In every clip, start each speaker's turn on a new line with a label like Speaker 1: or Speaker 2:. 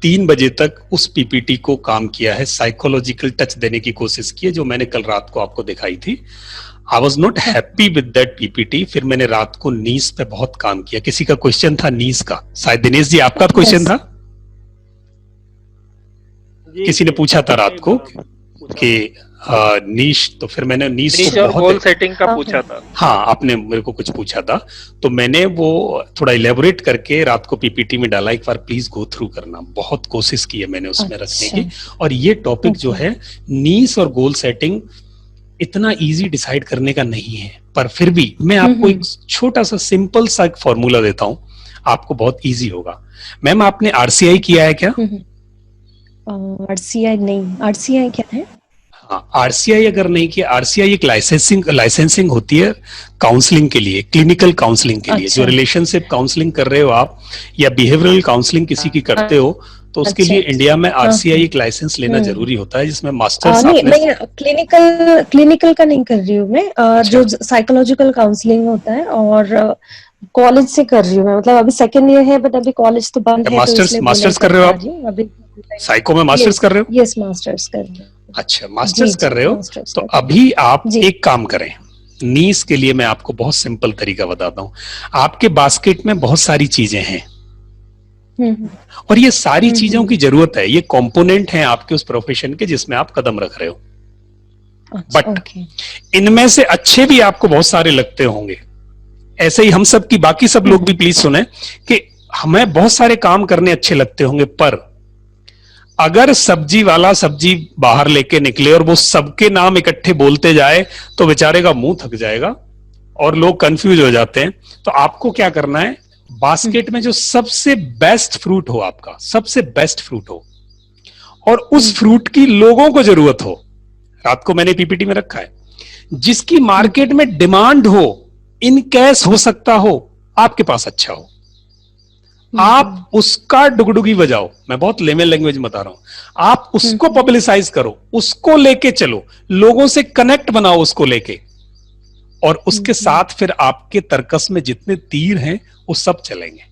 Speaker 1: 3 बजे तक उस पीपीटी को काम किया है, साइकोलॉजिकल टच देने की कोशिश की है जो मैंने कल रात को आपको दिखाई थी। I was not happy with that PPT. फिर मैंने रात को नीस पे बहुत काम किया। किसी का क्वेश्चन था नीस का, शायद दिनेश जी आपका क्वेश्चन था, किसी ने पूछा था रात को कि नीश, तो फिर मैंने नीश को
Speaker 2: और गोल सेटिंग का पूछा था।
Speaker 1: हाँ, आपने मेरे को कुछ पूछा था, तो मैंने वो थोड़ा इलेबोरेट करके रात को पीपीटी में डाला। एक बार प्लीज गो थ्रू करना, बहुत कोशिश की है मैंने उसमें रखने की। और ये टॉपिक जो है नीस और गोल सेटिंग इतना इजी डिसाइड करने का नहीं है, पर फिर भी मैं आपको एक छोटा सा सिंपल सा एक फॉर्मूला देता हूं, आपको बहुत इजी होगा। मैम आपने आरसीआई किया है क्या?
Speaker 3: आरसीआई नहीं, आरसीआई क्या है?
Speaker 1: हाँ, आरसीआई अगर नहीं किया, आरसीआई एक लाइसेंसिंग होती है काउंसलिंग के लिए, क्लिनिकल काउंसलिंग के लिए। जो रिलेशनशिप काउंसलिंग कर रहे हो आप या बिहेवियरल काउंसलिंग किसी की करते हो, तो उसके लिए इंडिया में आरसीआई एक लाइसेंस लेना जरूरी होता है, जिसमें मास्टर्स
Speaker 3: नहीं, क्लिनिकल का नहीं कर रही हूँ मैं। जो साइकोलॉजिकल काउंसलिंग होता है और कॉलेज से कर रही हूँ मैं, मतलब अभी सेकंड ईयर है बट अभी कॉलेज तो बंद है।
Speaker 1: मास्टर्स कर रहे हो आप अभी? साइको में मास्टर्स कर रहे हो?
Speaker 3: यस, मास्टर्स कर रही हूँ।
Speaker 1: अच्छा, मास्टर्स कर रहे हो, तो अभी आप एक काम करें, नीस के लिए मैं आपको बहुत सिंपल तरीका बताता हूँ। आपके बास्केट में बहुत सारी चीजें हैं और ये सारी चीजों की जरूरत है, ये कंपोनेंट हैं आपके उस प्रोफेशन के जिसमें आप कदम रख रहे हो। बट इनमें से अच्छे भी आपको बहुत सारे लगते होंगे, ऐसे ही हम सब की बाकी सब लोग भी प्लीज सुने कि हमें बहुत सारे काम करने अच्छे लगते होंगे, पर अगर सब्जी वाला सब्जी बाहर लेके निकले और वो सबके नाम इकट्ठे बोलते जाए तो बेचारे का मुंह थक जाएगा और लोग कंफ्यूज हो जाते हैं। तो आपको क्या करना है, बास्केट में जो सबसे बेस्ट फ्रूट हो, आपका सबसे बेस्ट फ्रूट हो और उस फ्रूट की लोगों को जरूरत हो, रात को मैंने पीपीटी में रखा है, जिसकी मार्केट में डिमांड हो, इन कैश हो सकता हो, आपके पास अच्छा हो, आप उसका डुगडुगी बजाओ। मैं बहुत लेमन लैंग्वेज में बता रहा हूं, आप उसको पब्लिसाइज करो, उसको लेके चलो, लोगों से कनेक्ट बनाओ उसको लेके, और उसके साथ फिर आपके तर्कस में जितने तीर हैं वो सब चलेंगे।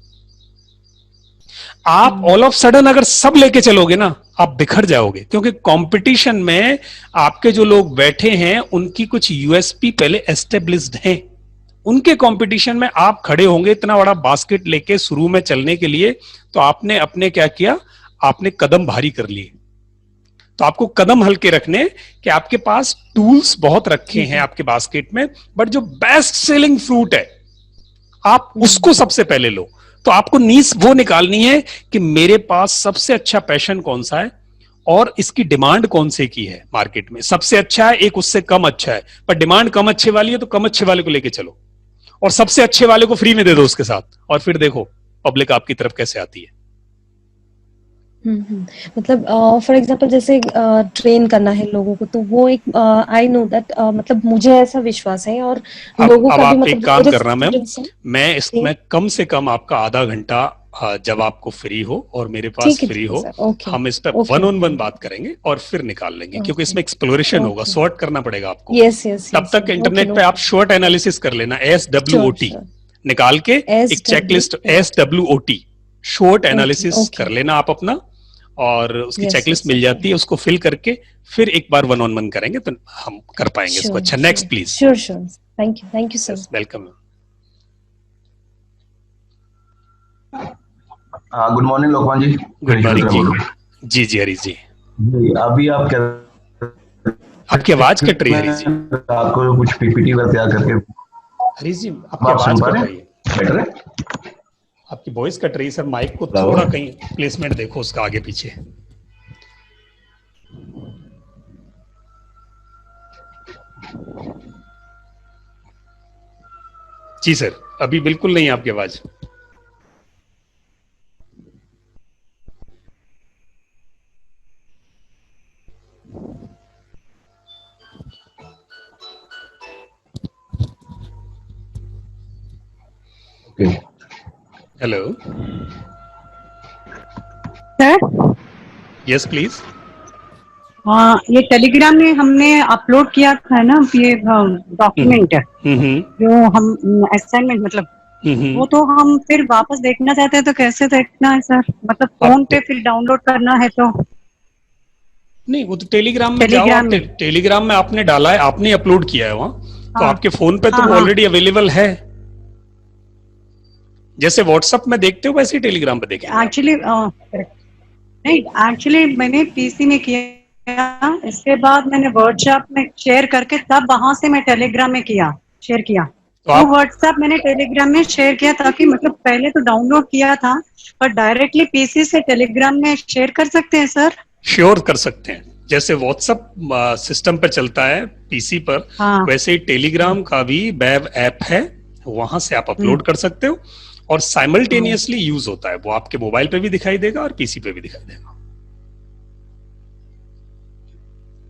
Speaker 1: आप ऑल ऑफ सडन अगर सब लेके चलोगे ना, आप बिखर जाओगे, क्योंकि कंपटीशन में आपके जो लोग बैठे हैं उनकी कुछ यूएसपी पहले एस्टेब्लिश्ड हैं, उनके कंपटीशन में आप खड़े होंगे इतना बड़ा बास्केट लेके शुरू में चलने के लिए, तो आपने अपने क्या किया, आपने कदम भारी कर लिए। तो आपको कदम हल्के रखने कि आपके पास टूल्स बहुत रखे हैं आपके बास्केट में, बट जो बेस्ट सेलिंग फ्रूट है आप उसको सबसे पहले लो। तो आपको नीश वो निकालनी है कि मेरे पास सबसे अच्छा पैशन कौन सा है और इसकी डिमांड कौन से की है मार्केट में। सबसे अच्छा है, एक उससे कम अच्छा है, पर डिमांड कम अच्छे वाली है, तो कम अच्छे वाले को लेके चलो और सबसे अच्छे वाले को फ्री में दे दो उसके साथ, और फिर देखो पब्लिक आपकी तरफ कैसे आती है।
Speaker 3: मतलब फॉर एग्जांपल जैसे ट्रेन करना है लोगों को, तो वो एक आई नो दैट, मतलब मुझे ऐसा विश्वास है और लोगों का भी, मतलब
Speaker 1: एक काम करना मैम, मैं इसमें कम से कम आपका आधा घंटा जब आपको फ्री हो और मेरे पास फ्री हो, हम इस पे 1-on-1 बात करेंगे और फिर निकाल लेंगे, क्योंकि इसमें एक्सप्लोरेशन होगा, सॉर्ट करना पड़ेगा आपको। तब तक इंटरनेट पे आप शॉर्ट एनालिसिस कर लेना, SWOT निकाल के एक चेकलिस्ट, SWOT शॉर्ट एनालिसिस कर लेना आप अपना, और उसकी चेकलिस्ट मिल जाती है, उसको फिल करके फिर एक बार 1-on-1 करेंगे तो हम कर पाएंगे इसको। अच्छा, next please.
Speaker 3: Sure, thank you sir.
Speaker 1: Welcome.
Speaker 4: हाँ, गुड मॉर्निंग लोकमान जी।
Speaker 1: गुड मॉर्निंग जी। जी हरीश जी,
Speaker 4: अभी आप क्या,
Speaker 1: आपकी आवाज कट रही है हरीश जी।
Speaker 4: आपको कुछ पीपीटी वर्क तैयार करके,
Speaker 1: हरीश जी आपकी आवाज कट रही है, आपकी वॉइस कट रही है सर। माइक को थोड़ा कहीं प्लेसमेंट देखो उसका आगे पीछे। जी सर, अभी बिल्कुल नहीं आपकी आवाज। Hello
Speaker 5: sir.
Speaker 1: Yes please.
Speaker 5: हाँ, ये टेलीग्राम में हमने अपलोड किया था ना, ये डॉक्यूमेंट जो हम असाइनमेंट, मतलब वो तो हम फिर वापस देखना चाहते हैं तो कैसे देखना है सर? मतलब फोन पे फिर डाउनलोड करना है तो
Speaker 1: नहीं, वो तो टेलीग्राम में जाओ,
Speaker 5: टेलीग्राम
Speaker 1: आप
Speaker 5: में।
Speaker 1: टेलीग्राम में आपने डाला है, आपने अपलोड किया है वहां, तो
Speaker 5: हाँ
Speaker 1: आपके फोन पे तो
Speaker 5: हाँ
Speaker 1: वो
Speaker 5: हाँ।
Speaker 1: ऑलरेडी अवेलेबल है। जैसे व्हाट्सएप में देखते हो वैसे ही टेलीग्राम पे देखेंगे आप।
Speaker 5: एक्चुअली नहीं, एक्चुअली मैंने पीसी में किया, इसके बाद मैंने व्हाट्सएप में शेयर करके तब वहां से मैं टेलीग्राम में शेयर किया।
Speaker 1: तो
Speaker 5: वो
Speaker 1: आप
Speaker 5: व्हाट्सएप मैंने टेलीग्राम में शेयर किया ताकि मतलब पहले तो डाउनलोड किया था, पर डायरेक्टली पीसी से टेलीग्राम में शेयर कर सकते हैं सर?
Speaker 1: श्योर कर सकते हैं, जैसे व्हाट्सएप सिस्टम पे चलता है पीसी पर,
Speaker 5: हाँ।
Speaker 1: वैसे ही टेलीग्राम का भी वेब ऐप है, वहां से आप अपलोड कर सकते हो और साइमल्टेनियसली यूज होता है। वो आपके मोबाइल पे भी दिखाई देगा और पीसी पे भी दिखाई देगा।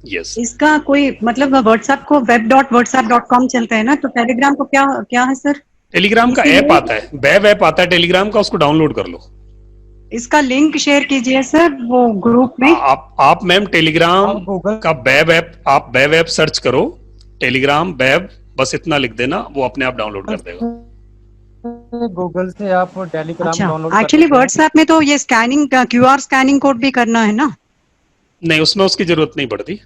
Speaker 1: यस।
Speaker 5: इसका कोई मतलब व्हाट्सएप को web.whatsapp.com चलता है ना, तो टेलीग्राम को क्या क्या है सर?
Speaker 1: टेलीग्राम का ऐप
Speaker 5: इसीलिए
Speaker 1: आता है, वेब ऐप आता है टेलीग्राम का, उसको डाउनलोड कर लो।
Speaker 5: इसका लिंक शेयर कीजिए सर वो ग्रुप में।
Speaker 1: आप मैम टेलीग्राम
Speaker 2: आप गूगल
Speaker 1: का वेब ऐप, आप वेब ऐप सर्च करो, टेलीग्राम वेब, बस इतना लिख देना, वो अपने आप डाउनलोड कर देगा।
Speaker 2: गूगल से आप टेलीग्राम
Speaker 5: अच्छा,
Speaker 2: डाउनलोड कर
Speaker 5: एक्चुअली
Speaker 2: सकते हैं।
Speaker 5: व्हाट्सएप में तो ये स्कैनिंग क्यूआर स्कैनिंग कोड भी करना है ना?
Speaker 1: नहीं, उसमें उसकी जरूरत नहीं पड़ती,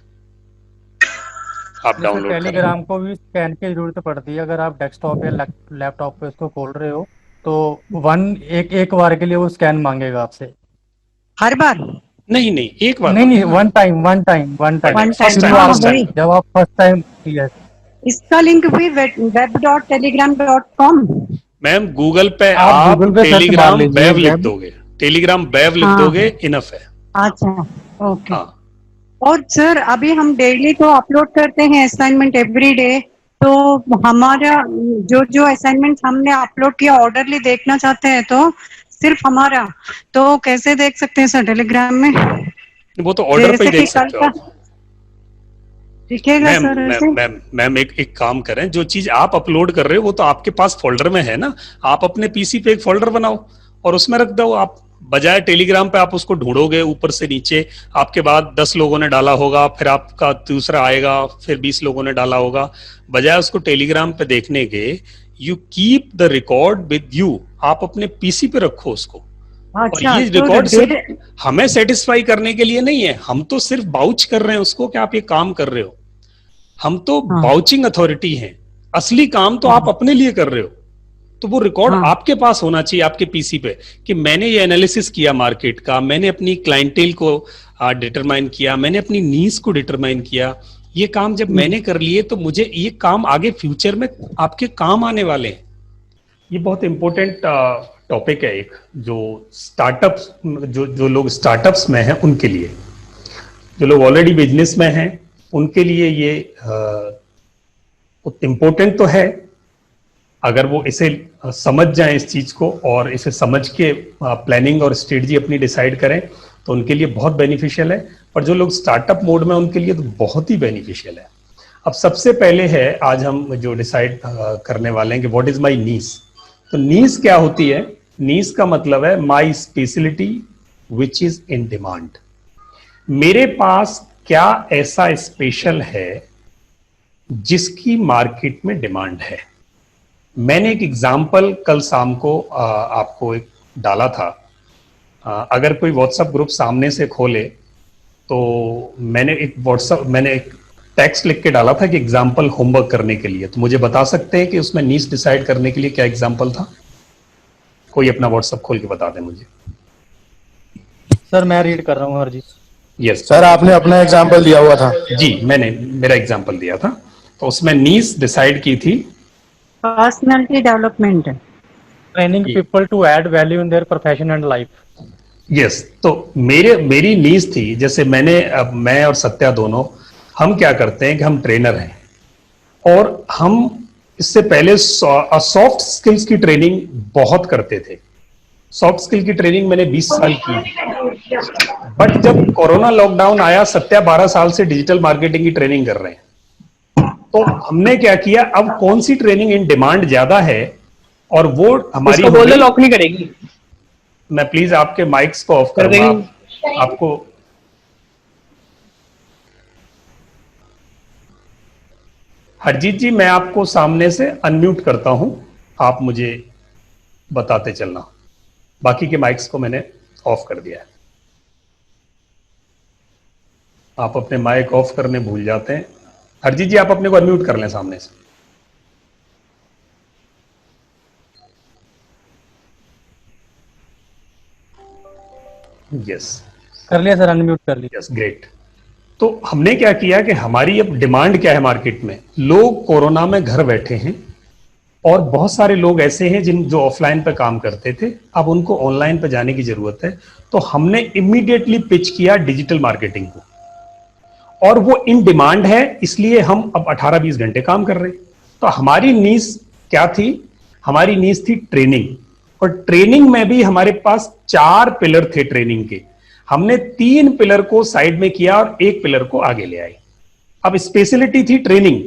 Speaker 1: आप
Speaker 2: जैसे
Speaker 1: डाउनलोड करें।
Speaker 2: टेलीग्राम को भी स्कैन की जरूरत पड़ती है, अगर आप डेस्कटॉप या लैपटॉप पे उसको खोल रहे हो तो एक बार के लिए वो स्कैन मांगेगा आपसे।
Speaker 5: हर बार?
Speaker 1: नहीं नहीं, एक बार
Speaker 2: नहीं
Speaker 1: तो
Speaker 2: नहीं, one time
Speaker 5: one time,
Speaker 1: first time,
Speaker 5: हाँ
Speaker 1: फर्स्ट
Speaker 5: वही।
Speaker 1: टाइम।
Speaker 2: जब आप फर्स्ट टाइम, यस।
Speaker 5: इसका लिंक भी web.telegram.com।
Speaker 1: मैम गूगल पे
Speaker 2: आप
Speaker 1: आप
Speaker 2: गूगल पे सर्च मार
Speaker 1: टेलीग्राम
Speaker 2: लीजिए
Speaker 1: वेब लिख
Speaker 2: वेब।
Speaker 1: दोगे, टेलीग्राम वेब लिख
Speaker 5: हाँ
Speaker 1: दोगे, इनफ है।
Speaker 5: अच्छा, ओके।
Speaker 1: हाँ,
Speaker 5: और सर अभी हम डेली तो अपलोड करते हैं असाइनमेंट एवरी डे, तो हमारा जो जो असाइनमेंट हमने अपलोड किया ऑर्डरली देखना चाहते हैं तो सिर्फ हमारा, तो कैसे देख सकते हैं सर टेलीग्राम में?
Speaker 1: वो तो ऑर्डर पे ही
Speaker 5: जैसे कि
Speaker 1: देख
Speaker 5: कल
Speaker 1: सकते हो
Speaker 5: का
Speaker 1: आप।
Speaker 5: दिखेगा
Speaker 1: मैम
Speaker 5: सर
Speaker 1: मैम
Speaker 5: ऐसे?
Speaker 1: मैम मैम एक काम करें, जो चीज आप अपलोड कर रहे हो वो तो आपके पास फोल्डर में है ना, आप अपने पीसी पे एक फोल्डर बनाओ और उसमें रख दो आप। बजाय टेलीग्राम पे आप उसको ढूंढोगे ऊपर से नीचे, आपके बाद 10 लोगों ने डाला होगा, फिर आपका दूसरा आएगा, फिर 20 लोगों ने डाला होगा। बजाय उसको टेलीग्राम पे देखने के, you keep the record with you, आप अपने पीसी पे रखो उसको। और
Speaker 5: अच्छा,
Speaker 1: ये
Speaker 5: तो
Speaker 1: रिकॉर्ड सिर्फ हमें सेटिस्फाई करने के लिए नहीं है, हम तो सिर्फ बाउच कर रहे हैं उसको कि आप ये काम कर रहे हो। हम तो
Speaker 5: हाँ
Speaker 1: बाउचिंग अथॉरिटी हैं, असली काम तो आप अपने लिए कर रहे हो। तो वो रिकॉर्ड
Speaker 5: हाँ
Speaker 1: आपके पास होना चाहिए, आपके पीसी पे, कि मैंने ये एनालिसिस किया मार्केट का, मैंने अपनी क्लाइंटेल को डिटरमाइन किया, मैंने अपनी नीड्स को डिटरमाइन किया। ये काम जब मैंने कर लिए तो मुझे ये काम आगे फ्यूचर में आपके काम आने वाले हैं। ये बहुत इंपॉर्टेंट टॉपिक है एक, जो स्टार्टअप्स, जो जो लोग स्टार्टअप्स में हैं उनके लिए, जो लोग ऑलरेडी बिजनेस में हैं उनके लिए ये इम्पोर्टेंट तो है। अगर वो इसे समझ जाएं इस चीज को और इसे समझ के प्लानिंग और स्ट्रेटजी अपनी डिसाइड करें तो उनके लिए बहुत बेनिफिशियल है। और जो लोग स्टार्टअप मोड में उनके लिए तो बहुत ही बेनिफिशियल है। अब सबसे पहले है, आज हम जो डिसाइड करने वाले हैं कि व्हाट इज माय नीस। तो नीस क्या होती है? नीस का मतलब है my speciality which is in demand. मेरे पास क्या ऐसा स्पेशल है जिसकी मार्केट में डिमांड है। मैंने एक एग्जाम्पल कल शाम को आपको एक डाला था। अगर कोई व्हाट्सएप ग्रुप सामने से खोले तो मैंने एक टेक्स्ट लिख के डाला था कि एग्जाम्पल होमवर्क करने के लिए। तो मुझे बता सकते हैं कि उसमें नीश डिसाइड करने के लिए क्या एग्जाम्पल था? कोई अपना व्हाट्सएप खोल के बता दें मुझे।
Speaker 2: सर मैं रीड कर रहा हूँ हरजीत।
Speaker 1: यस
Speaker 6: सर, आपने अपना एग्जाम्पल दिया हुआ था।
Speaker 1: जी, मैंने मेरा एग्जाम्पल दिया था। तो उसमें नीश डिसाइड की थी
Speaker 5: personality development,
Speaker 2: training people to add value in their profession and life.
Speaker 1: Yes. तो मेरी नीज थी, जैसे मैं और सत्या दोनों, हम क्या करते हैं कि हम ट्रेनर हैं और हम इससे पहले सॉफ्ट स्किल्स की ट्रेनिंग बहुत करते थे। सॉफ्ट स्किल की ट्रेनिंग मैंने 20 साल की। बट जब कोरोना लॉकडाउन आया, सत्या 12 साल से डिजिटल मार्केटिंग की ट्रेनिंग कर रहे हैं। तो हमने क्या किया, अब कौन सी ट्रेनिंग इन डिमांड ज्यादा है और वो हमारी
Speaker 7: बोलो लॉक नहीं करेगी।
Speaker 1: मैं प्लीज आपके माइक्स को ऑफ करूंगा। आपको हरजीत जी, मैं आपको सामने से अनम्यूट करता हूं, आप मुझे बताते चलना। बाकी के माइक्स को मैंने ऑफ कर दिया है। आप अपने माइक ऑफ करने भूल जाते हैं। हरजीत जी, आप अपने को अनम्यूट कर लें सामने से। यस,
Speaker 2: कर लिया सर, अनम्यूट कर लिया।
Speaker 1: Yes, great. तो हमने क्या किया कि हमारी अब डिमांड क्या है मार्केट में। लोग कोरोना में घर बैठे हैं और बहुत सारे लोग ऐसे हैं जो ऑफलाइन पे काम करते थे, अब उनको ऑनलाइन पे जाने की जरूरत है। तो हमने इमीडिएटली पिच किया डिजिटल मार्केटिंग को, और वो इन डिमांड है, इसलिए हम अब 18-20 घंटे काम कर रहे हैं। तो हमारी नीश क्या थी? हमारी नीश थी ट्रेनिंग, और ट्रेनिंग में भी हमारे पास 4 पिलर थे ट्रेनिंग के। हमने 3 पिलर को साइड में किया और 1 पिलर को आगे ले आए। अब स्पेशलिटी थी ट्रेनिंग,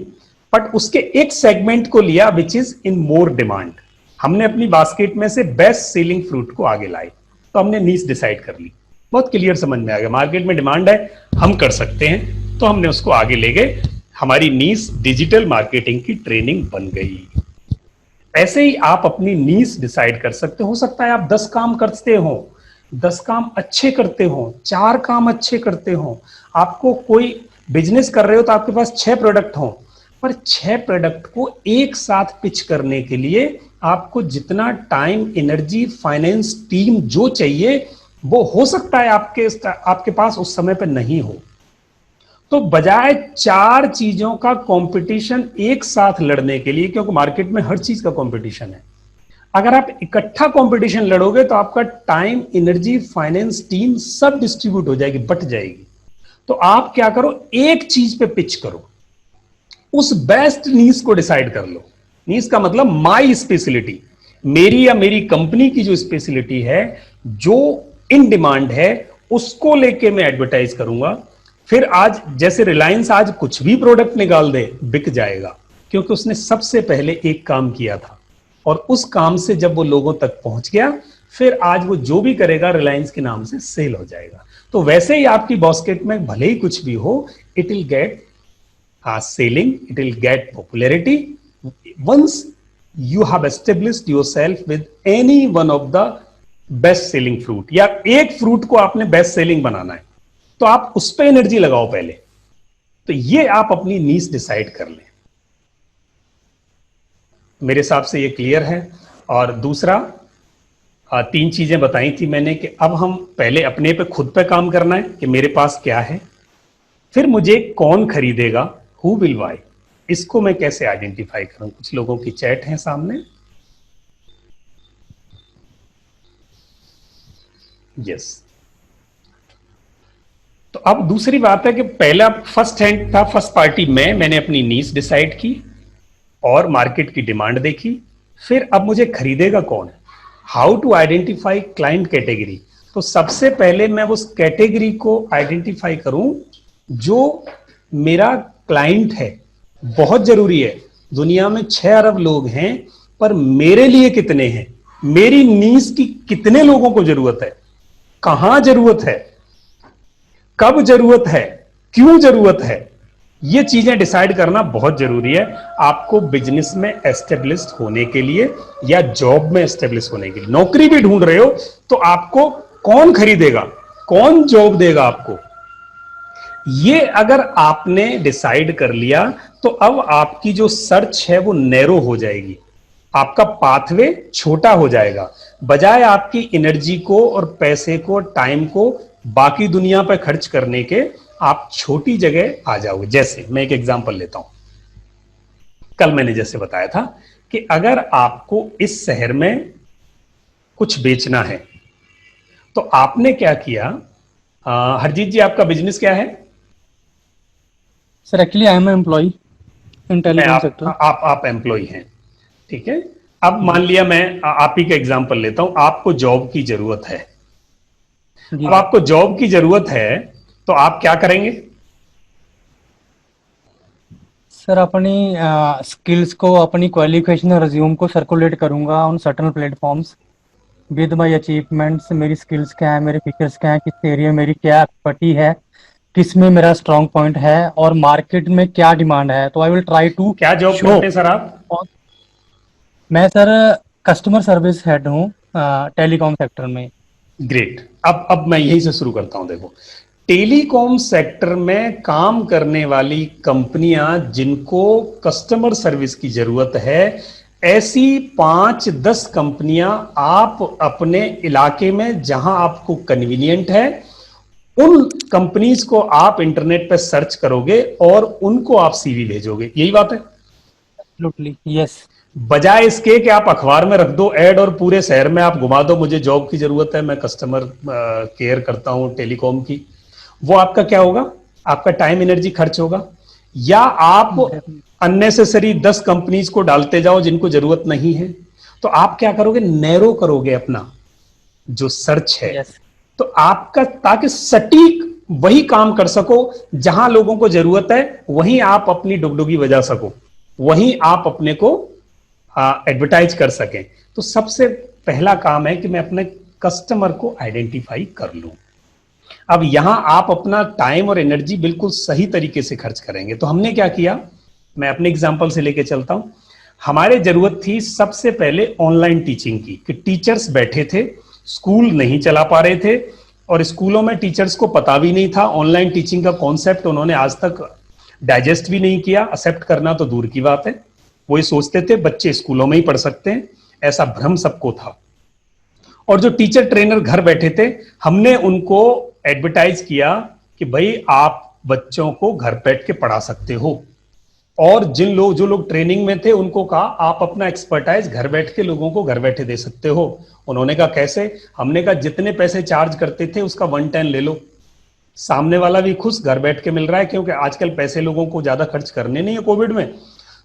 Speaker 1: बट उसके एक सेगमेंट को लिया which is in more demand. हमने अपनी बास्केट में से बेस्ट सेलिंग फ्रूट को आगे लाए। तो हमने नीश डिसाइड कर ली, बहुत क्लियर समझ में आ गया। मार्केट में डिमांड है, हम कर सकते हैं, तो हमने उसको आगे ले गए। हमारी नीश डिजिटल मार्केटिंग की ट्रेनिंग बन गई। ऐसे ही आप अपनी नीश डिसाइड कर सकते हो सकता है आप 10 काम करते हो, 10 काम अच्छे करते हो, 4 काम अच्छे करते हो। आपको कोई बिजनेस कर रहे हो तो आपके पास 6 प्रोडक्ट हो, पर 6 प्रोडक्ट को एक साथ पिच करने के लिए आपको जितना टाइम, एनर्जी, फाइनेंस, टीम जो चाहिए वो हो सकता है आपके पास उस समय पर नहीं हो। तो बजाय 4 चीजों का कंपटीशन एक साथ लड़ने के लिए, क्योंकि मार्केट में हर चीज का कंपटीशन है, अगर आप इकट्ठा कंपटीशन लड़ोगे तो आपका टाइम, एनर्जी, फाइनेंस, टीम सब डिस्ट्रीब्यूट हो जाएगी, बट जाएगी। तो आप क्या करो, एक चीज पे पिच करो, उस बेस्ट नीश को डिसाइड कर लो। नीश का मतलब माई स्पेशलिटी, मेरी या मेरी कंपनी की जो स्पेशलिटी है, जो इन डिमांड है, उसको लेके मैं एडवर्टाइज करूंगा। फिर आज जैसे रिलायंस आज कुछ भी प्रोडक्ट निकाल दे, बिक जाएगा, क्योंकि उसने सबसे पहले एक काम किया था, और उस काम से जब वो लोगों तक पहुंच गया, फिर आज वो जो भी करेगा रिलायंस के नाम से सेल हो जाएगा। तो वैसे ही आपकी बास्केट में भले ही कुछ भी हो, it will get selling, it will get popularity once you have established yourself with any one of the best selling fruit. या एक फ्रूट को आपने बेस्ट सेलिंग बनाना है, तो आप उस पर एनर्जी लगाओ पहले। तो ये आप अपनी नीश डिसाइड कर लें। मेरे हिसाब से ये क्लियर है। और दूसरा, 3 चीजें बताई थी मैंने कि अब हम पहले अपने पे खुद पे काम करना है कि मेरे पास क्या है, फिर मुझे कौन खरीदेगा, हु विल बाय, इसको मैं कैसे आइडेंटिफाई करूं। कुछ लोगों की चैट है सामने। यस। तो अब दूसरी बात है कि पहला फर्स्ट हैंड था, फर्स्ट पार्टी मैंने अपनी नीश डिसाइड की और मार्केट की डिमांड देखी। फिर अब मुझे खरीदेगा कौन, how to identify client category. तो सबसे पहले मैं उस कैटेगरी को आइडेंटिफाई करूं जो मेरा क्लाइंट है। बहुत जरूरी है, दुनिया में 6 अरब लोग हैं, पर मेरे लिए कितने हैं, मेरी नीश की कितने लोगों को जरूरत है, कहां जरूरत है, कब जरूरत है, क्यों जरूरत है, ये चीजें डिसाइड करना बहुत जरूरी है आपको बिजनेस में एस्टेब्लिश होने के लिए या जॉब में एस्टेब्लिश होने के लिए। नौकरी भी ढूंढ रहे हो तो आपको कौन खरीदेगा, कौन जॉब देगा आपको, ये अगर आपने डिसाइड कर लिया तो अब आपकी जो सर्च है वो नैरो हो जाएगी, आपका पाथवे छोटा हो जाएगा। बजाय आपकी एनर्जी को और पैसे को, टाइम को बाकी दुनिया पर खर्च करने के, आप छोटी जगह आ जाओगे। जैसे मैं एक एग्जांपल लेता हूं, कल मैंने जैसे बताया था कि अगर आपको इस शहर में कुछ बेचना है तो आपने क्या किया। हरजीत जी, आपका बिजनेस क्या है?
Speaker 2: Sir actually I am employ in telecom sector.
Speaker 1: आप एम्प्लॉय हैं, ठीक है। अब मान लिया मैं आप ही का एग्जांपल लेता हूं, आपको जॉब की जरूरत है। अब आपको जॉब की जरूरत है तो आप क्या करेंगे?
Speaker 2: सर अपनी स्किल्स को, अपनी क्वालिफिकेशन, रिज्यूम को सर्कुलेट करूंगा on certain platforms with my achievements. मेरी स्किल्स क्या है, मेरे फीचर्स क्या है, किस एरिया में मेरी क्या एक्सपर्टीज है, किस में मेरा स्ट्रॉन्ग पॉइंट है और मार्केट में क्या डिमांड है। तो आई विल ट्राई टू।
Speaker 1: क्या जॉब करते हैं सर आप?
Speaker 2: मैं सर कस्टमर सर्विस हेड हूँ टेलीकॉम सेक्टर में।
Speaker 1: ग्रेट। अब मैं यही से शुरू करता हूं। देखो, टेलीकॉम सेक्टर में काम करने वाली कंपनियां जिनको कस्टमर सर्विस की जरूरत है, ऐसी 5-10 कंपनियां आप अपने इलाके में जहां आपको कन्वीनियंट है, उन कंपनीज को आप इंटरनेट पे सर्च करोगे और उनको आप सीवी भेजोगे। यही बात है?
Speaker 2: Absolutely yes.
Speaker 1: बजाय इसके कि आप अखबार में रख दो ऐड और पूरे शहर में आप घुमा दो, मुझे जॉब की जरूरत है, मैं कस्टमर केयर करता हूं टेलीकॉम की, वो आपका क्या होगा? आपका टाइम एनर्जी खर्च होगा। या आप अननेसेसरी 10 कंपनीज को डालते जाओ जिनको जरूरत नहीं है। तो आप क्या करोगे? नैरो करोगे अपना जो सर्च है।
Speaker 2: यस।
Speaker 1: तो आपका, ताकि सटीक वही काम कर सको जहां लोगों को जरूरत है, वहीं आप अपनी डुगडुगी बजा सको, वहीं आप अपने को एडवर्टाइज कर सकें। तो सबसे पहला काम है कि मैं अपने कस्टमर को आइडेंटिफाई कर लूं। अब यहां आप अपना टाइम और एनर्जी बिल्कुल सही तरीके से खर्च करेंगे। तो हमने क्या किया, मैं अपने एग्जांपल से लेके चलता हूं। हमारे जरूरत थी सबसे पहले ऑनलाइन टीचिंग की, कि टीचर्स बैठे थे, स्कूल नहीं चला पा रहे थे, और स्कूलों में टीचर्स को पता भी नहीं था ऑनलाइन टीचिंग का कॉन्सेप्ट, उन्होंने आज तक डाइजेस्ट भी नहीं किया, एक्सेप्ट करना तो दूर की बात है। वो ये सोचते थे बच्चे स्कूलों में ही पढ़ सकते हैं, ऐसा भ्रम सबको था। और जो टीचर ट्रेनर घर बैठे थे, हमने उनको एडवर्टाइज किया कि भाई आप बच्चों को घर बैठ के पढ़ा सकते हो। और जो लोग ट्रेनिंग में थे उनको कहा आप अपना एक्सपर्टाइज घर बैठ के लोगों को घर बैठे दे सकते हो। उन्होंने कहा कैसे? हमने कहा जितने पैसे चार्ज करते थे उसका 1/10 ले लो, सामने वाला भी खुश, घर बैठ के मिल रहा है, क्योंकि आजकल पैसे लोगों को ज्यादा खर्च करने नहीं है कोविड में,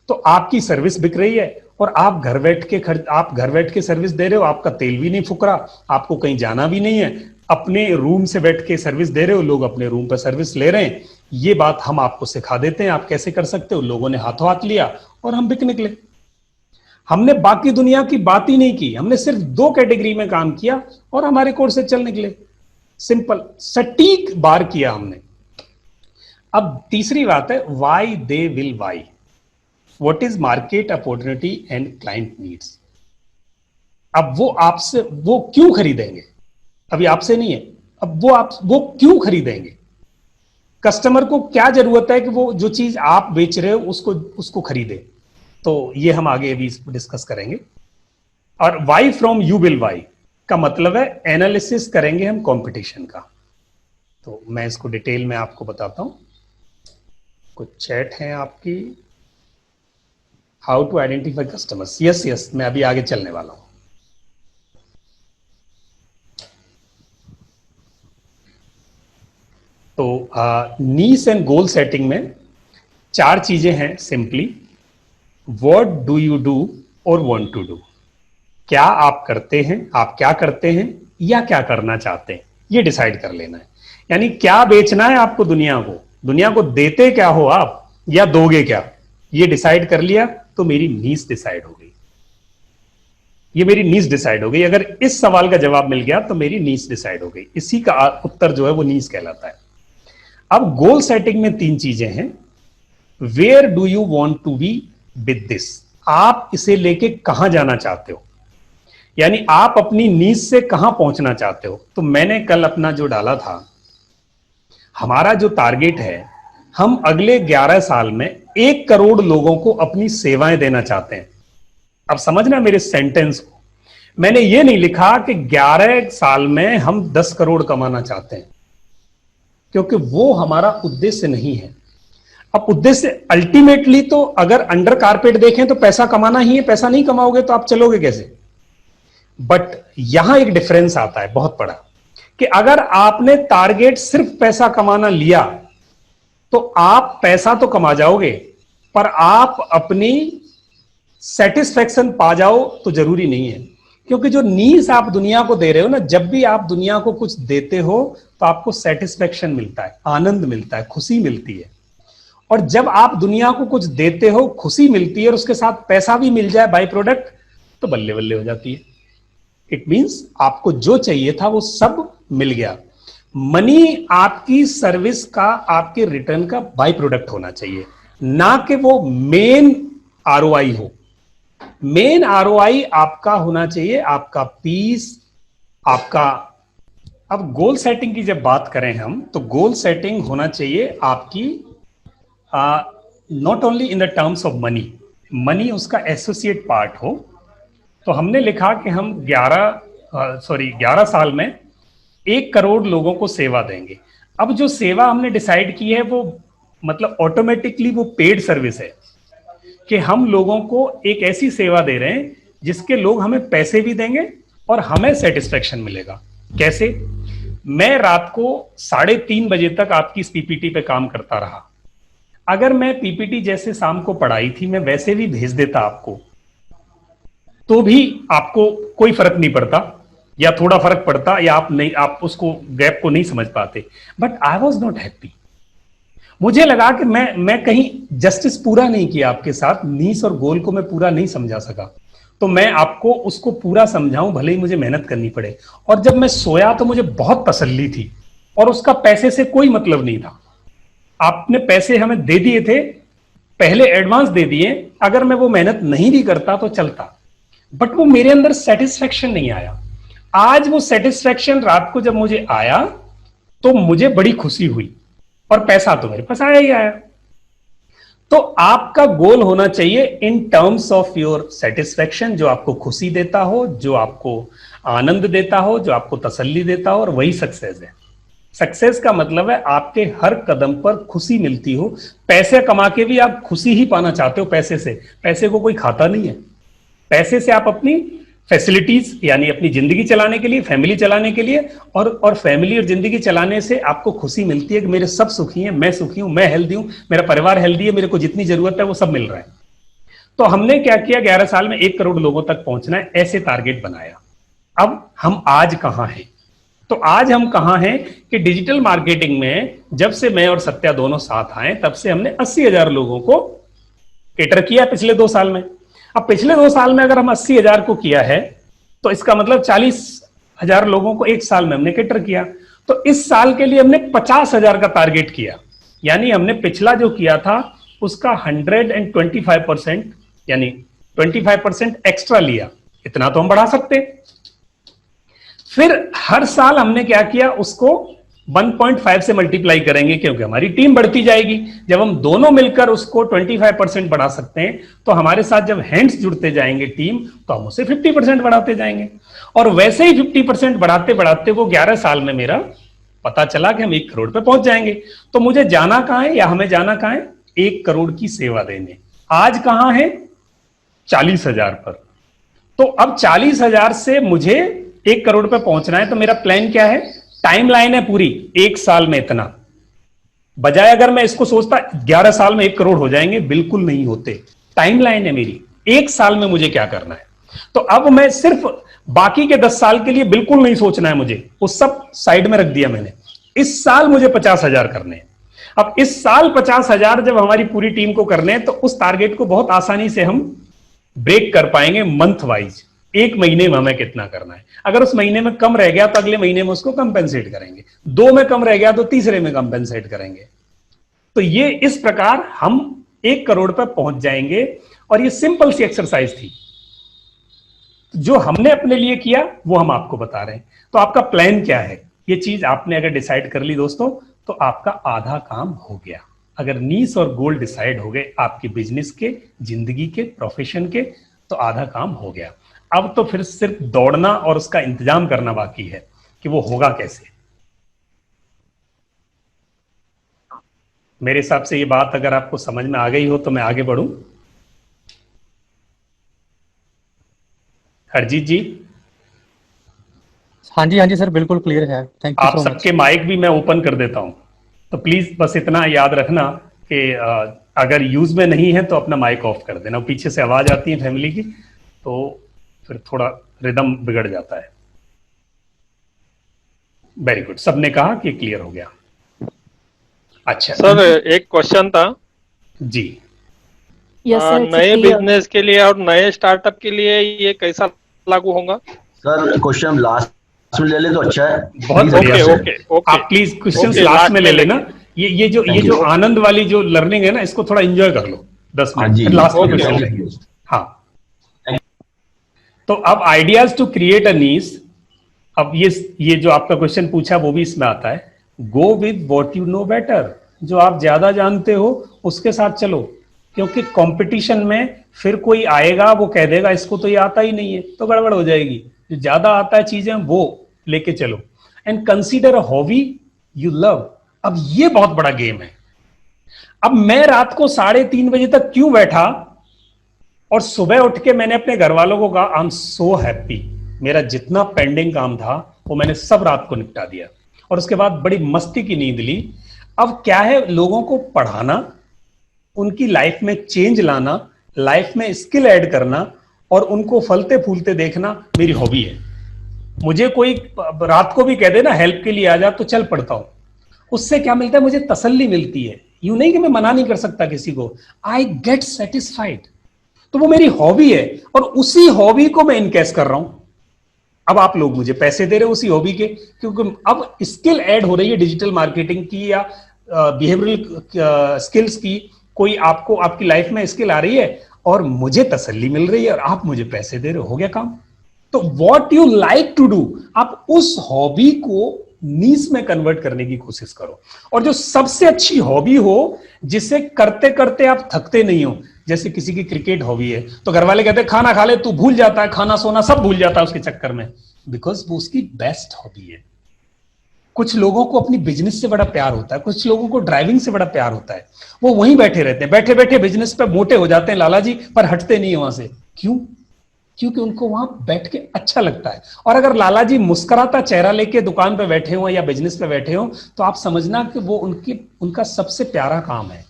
Speaker 1: तो आपकी सर्विस बिक रही है और आप घर बैठ के सर्विस दे रहे हो, आपका तेल भी नहीं फूक रहा, आपको कहीं जाना भी नहीं है, अपने रूम से बैठ के सर्विस दे रहे हो, लोग अपने रूम पर सर्विस ले रहे हैं। ये बात हम आपको सिखा देते हैं, आप कैसे कर सकते हो। लोगों ने हाथों हाथ लिया और हम बिक निकले। हमने बाकी दुनिया की बात ही नहीं की, हमने सिर्फ 2 कैटेगरी में काम किया और हमारे कोर्स से चल निकले। सिंपल, सटीक बार किया हमने। अब तीसरी बात है, why they will why, what is market opportunity and client needs. अब वो क्यों खरीदेंगे? अभी आपसे नहीं है, अब वो क्यों खरीदेंगे? कस्टमर को क्या जरूरत है कि वो जो चीज आप बेच रहे हो उसको खरीदे। तो ये हम आगे भी डिस्कस करेंगे। और why from you will why का मतलब है एनालिसिस करेंगे हम कंपटीशन का। तो मैं इसको डिटेल में आपको बताता हूं। कुछ चैट है आपकी, how to identify customers. Yes, मैं अभी आगे चलने वाला हूं। तो नीश एंड गोल सेटिंग में 4 चीजें हैं simply. What do you do और वांट टू डू, क्या आप करते हैं, आप क्या करते हैं या क्या करना चाहते हैं, ये डिसाइड कर लेना है। यानी क्या बेचना है आपको दुनिया को देते क्या हो आप, या दोगे क्या, ये डिसाइड कर लिया तो मेरी नीश डिसाइड हो गई। ये मेरी नीश डिसाइड हो गई। अगर इस सवाल का जवाब मिल गया तो मेरी नीश डिसाइड हो गई। इसी का उत्तर जो है वो नीश कहलाता है। अब गोल सेटिंग में 3 चीजें हैं। Where do you want to be with this, आप इसे लेके कहां जाना चाहते हो, यानी आप अपनी नीश से कहां पहुंचना चाहते हो। तो मैंने कल अपना जो डाला था, हमारा जो टारगेट है, हम अगले 11 साल में 1 करोड़ लोगों को अपनी सेवाएं देना चाहते हैं। अब समझना मेरे सेंटेंस को, मैंने ये नहीं लिखा कि 11 साल में हम 10 करोड़ कमाना चाहते हैं, क्योंकि वो हमारा उद्देश्य नहीं है। अब उद्देश्य अल्टीमेटली तो अगर अंडर कारपेट देखें तो पैसा कमाना ही है, पैसा नहीं कमाओगे तो आप चलोगे कैसे। बट यहां एक डिफरेंस आता है बहुत बड़ा, कि अगर आपने टारगेट सिर्फ पैसा कमाना लिया तो आप पैसा तो कमा जाओगे, पर आप अपनी सेटिस्फेक्शन पा जाओ तो जरूरी नहीं है। क्योंकि जो नीश आप दुनिया को दे रहे हो ना, जब भी आप दुनिया को कुछ देते हो तो आपको सेटिस्फेक्शन मिलता है, आनंद मिलता है, खुशी मिलती है। और जब आप दुनिया को कुछ देते हो, खुशी मिलती है और उसके साथ पैसा भी मिल जाए बाय प्रोडक्ट, तो बल्ले बल्ले हो जाती है। इट मींस आपको जो चाहिए था वो सब मिल गया। मनी आपकी सर्विस का, आपके रिटर्न का बाय प्रोडक्ट होना चाहिए, ना कि वो मेन आरओआई हो। मेन आरओआई आपका होना चाहिए, आपका पीस, आपका। अब गोल सेटिंग की जब बात करें हम, तो गोल सेटिंग होना चाहिए आपकी not only in the terms of money, money उसका एसोसिएट पार्ट हो। तो हमने लिखा कि हम 11 साल में 1 करोड़ लोगों को सेवा देंगे। अब जो सेवा हमने डिसाइड की है वो मतलब ऑटोमेटिकली वो पेड सर्विस है, कि हम लोगों को एक ऐसी सेवा दे रहे हैं जिसके लोग हमें पैसे भी देंगे और हमें सेटिस्फेक्शन मिलेगा। कैसे? मैं रात को 3:30 बजे तक आपकी इस पीपीटी पे काम करता रहा, अगर मैं पीपीटी जैसे शाम को पढ़ाई थी मैं वैसे भी भेज देता आपको, तो भी आपको कोई फर्क नहीं पड़ता, या थोड़ा फर्क पड़ता, या आप उसको गैप को नहीं समझ पाते। But I was not happy. मुझे लगा कि मैं कहीं जस्टिस पूरा नहीं किया आपके साथ, नीस और गोल को मैं पूरा नहीं समझा सका, तो मैं आपको उसको पूरा समझाऊं, भले ही मुझे मेहनत करनी पड़े। और जब मैं सोया तो मुझे बहुत तसल्ली थी, और उसका पैसे से कोई मतलब नहीं था। आपने पैसे हमें दे दिए थे, पहले एडवांस दे दिए, अगर मैं वो मेहनत नहीं भी करता तो चलता, बट वो मेरे अंदर सेटिस्फेक्शन नहीं आया। आज वो सेटिस्फेक्शन रात को जब मुझे आया तो मुझे बड़ी खुशी हुई, और पैसा तो मेरे पास आया ही आया। तो आपका गोल होना चाहिए in terms of your satisfaction, जो आपको खुशी देता हो, जो आपको आनंद देता हो, जो आपको तसल्ली देता हो, और वही सक्सेस है। सक्सेस का मतलब है आपके हर कदम पर खुशी मिलती हो। पैसे कमा के भी आप खुशी ही पाना चाहते हो पैसे से, पैसे को कोई खाता नहीं है। पैसे से आप अपनी फैसिलिटीज यानी अपनी जिंदगी चलाने के लिए, फैमिली चलाने के लिए, और फैमिली और जिंदगी चलाने से आपको खुशी मिलती है कि मेरे सब सुखी हैं, मैं सुखी हूं, मैं हेल्दी हूं, मेरा परिवार हेल्दी है, मेरे को जितनी जरूरत है वो सब मिल रहा है। तो हमने क्या किया, 11 साल में 1 करोड़ लोगों तक पहुंचना है, ऐसे टारगेट बनाया। अब हम आज कहां हैं? तो आज हम कहां हैं कि डिजिटल मार्केटिंग में जब से मैं और सत्या दोनों साथ आए, तब से हमने 80,000 लोगों को केटर किया पिछले 2 साल में। अब पिछले 2 साल में अगर हम 80,000 को किया है, तो इसका मतलब 40,000 लोगों को 1 साल में हमने केटर किया। तो इस साल के लिए हमने 50,000 का टारगेट किया, यानी हमने पिछला जो किया था उसका 125% यानी 25% एक्स्ट्रा लिया। इतना तो हम बढ़ा सकते। फिर हर साल हमने क्या किया, उसको 1.5 से मल्टीप्लाई करेंगे, क्योंकि हमारी टीम बढ़ती जाएगी। जब हम दोनों मिलकर उसको 25% बढ़ा सकते हैं, तो हमारे साथ जब हैंड्स जुड़ते जाएंगे टीम, तो हम उसे 50% बढ़ाते जाएंगे। और वैसे ही 50% बढ़ाते बढ़ाते वो 11 साल में मेरा पता चला कि हम 1 करोड़ पे पहुंच जाएंगे। तो मुझे जाना कहां है, या हमें जाना कहां है? 1 करोड़ की सेवा देने। आज कहां है? 40,000 पर। तो अब 40,000 से मुझे 1 करोड़ पे पहुंचना है। तो मेरा प्लान क्या है? टाइमलाइन है पूरी, 1 साल में इतना। बजाय अगर मैं इसको सोचता 11 साल में 1 करोड़ हो जाएंगे, बिल्कुल नहीं होते। टाइमलाइन है मेरी, 1 साल में मुझे क्या करना है। तो अब मैं सिर्फ बाकी के 10 साल के लिए बिल्कुल नहीं सोचना है मुझे, वो सब साइड में रख दिया मैंने। इस साल मुझे 50,000 करने हैं। अब इस साल 50,000 जब हमारी पूरी टीम को करने हैं, तो उस टारगेट को बहुत आसानी से हम ब्रेक कर पाएंगे मंथ वाइज। 1 महीने में हमें कितना करना है। अगर उस महीने में कम रह गया तो अगले महीने में उसको कंपेंसेट करेंगे, 2 में कम रह गया तो तीसरे में कंपेंसेट करेंगे। तो ये इस प्रकार हम 1 करोड़ पर पहुंच जाएंगे। और ये सिंपल सी एक्सरसाइज थी, जो हमने अपने लिए किया वो हम आपको बता रहे हैं। तो आपका प्लान क्या है? ये चीज आपने अगर डिसाइड कर ली दोस्तों, तो आपका आधा काम हो गया। अगर नीस और गोल डिसाइड हो गए आपके बिजनेस के, जिंदगी के, प्रोफेशन के, तो आधा काम हो गया। अब तो फिर सिर्फ दौड़ना और उसका इंतजाम करना बाकी है कि वो होगा कैसे। मेरे हिसाब से ये बात अगर आपको समझ में आ गई हो तो मैं आगे बढ़ूं। हरजीत जी?
Speaker 2: हाँ जी सर, बिल्कुल क्लियर है। थैंक यू
Speaker 1: आप
Speaker 2: सो मच।
Speaker 1: सबके माइक भी मैं ओपन कर देता हूं, तो प्लीज बस इतना याद रखना कि अगर यूज में नहीं है तो अपना माइक ऑफ कर देना। पीछे से आवाज आती है फैमिली की, तो फिर थोड़ा रिदम बिगड़ जाता है। वेरी गुड, सबने कहा कि क्लियर हो गया। अच्छा
Speaker 7: सर, एक क्वेश्चन था
Speaker 1: जी।
Speaker 7: नए बिजनेस के लिए और नए स्टार्टअप के लिए ये कैसा लागू होगा?
Speaker 4: सर क्वेश्चन लास्ट में ले ले तो अच्छा है।
Speaker 1: बहुत बढ़िया।
Speaker 7: ओके।
Speaker 1: आप प्लीज क्वेश्चंस लास्ट में ले लेना। ये जो आनंद वाली जो लर्निंग है ना, इसको थोड़ा एंजॉय कर लो 10 मिनट, लास्ट में क्वेश्चन। हाँ तो अब आइडियाज टू क्रिएट अ नीश, अब ये जो आपका क्वेश्चन पूछा वो भी इसमें आता है। Go with what you know better, जो आप ज्यादा जानते हो उसके साथ चलो, क्योंकि कंपटीशन में फिर कोई आएगा वो कह देगा इसको तो ये आता ही नहीं है, तो गड़बड़ हो जाएगी। जो ज्यादा आता है चीजें वो लेके चलो। And consider a hobby you love. अब ये बहुत बड़ा गेम है। अब मैं रात को 3:30 बजे तक क्यों बैठा और सुबह उठ के मैंने अपने घर वालों को कहा आई एम सो हैप्पी, मेरा जितना पेंडिंग काम था वो मैंने सब रात को निपटा दिया, और उसके बाद बड़ी मस्ती की नींद ली। अब क्या है, लोगों को पढ़ाना, उनकी लाइफ में चेंज लाना, लाइफ में स्किल ऐड करना और उनको फलते फूलते देखना मेरी हॉबी है। मुझे कोई रात को भी कह दे ना हेल्प के लिए आ जा, तो चल पड़ता हूं। उससे क्या मिलता है, मुझे तसल्ली मिलती है। यूं नहीं कि मैं मना नहीं कर सकता किसी को, आई गेट सेटिस्फाइड। तो वो मेरी हॉबी है और उसी हॉबी को मैं इनकेस कर रहा हूं। अब आप लोग मुझे पैसे दे रहे हो उसी हॉबी के, क्योंकि अब स्किल ऐड हो रही है डिजिटल मार्केटिंग की या बिहेवियरल स्किल्स की। कोई आपको आपकी लाइफ में स्किल आ रही है और मुझे तसल्ली मिल रही है और आप मुझे पैसे दे रहे हो गया काम। तो what you like to do, आप उस हॉबी को नीश में कन्वर्ट करने की कोशिश करो। और जो सबसे अच्छी हॉबी हो जिसे करते करते आप थकते नहीं हो, जैसे किसी की क्रिकेट हॉबी है तो घर वाले कहते हैं खाना खा ले, तू भूल जाता है, खाना सोना सब भूल जाता है उसके चक्कर में, बिकॉज वो उसकी बेस्ट हॉबी है। कुछ लोगों को अपनी बिजनेस से बड़ा प्यार होता है, कुछ लोगों को ड्राइविंग से बड़ा प्यार होता है, वो वहीं बैठे रहते हैं, बैठे बैठे बिजनेस पे मोटे हो जाते हैं लाला जी, पर हटते नहीं है वहां से। क्यों? क्योंकि उनको वहां बैठ के अच्छा लगता है। और अगर लाला जी मुस्कुराता चेहरा लेके दुकान पे बैठे हो या बिजनेस पे बैठे हो तो आप समझना कि वो उनका सबसे प्यारा काम है।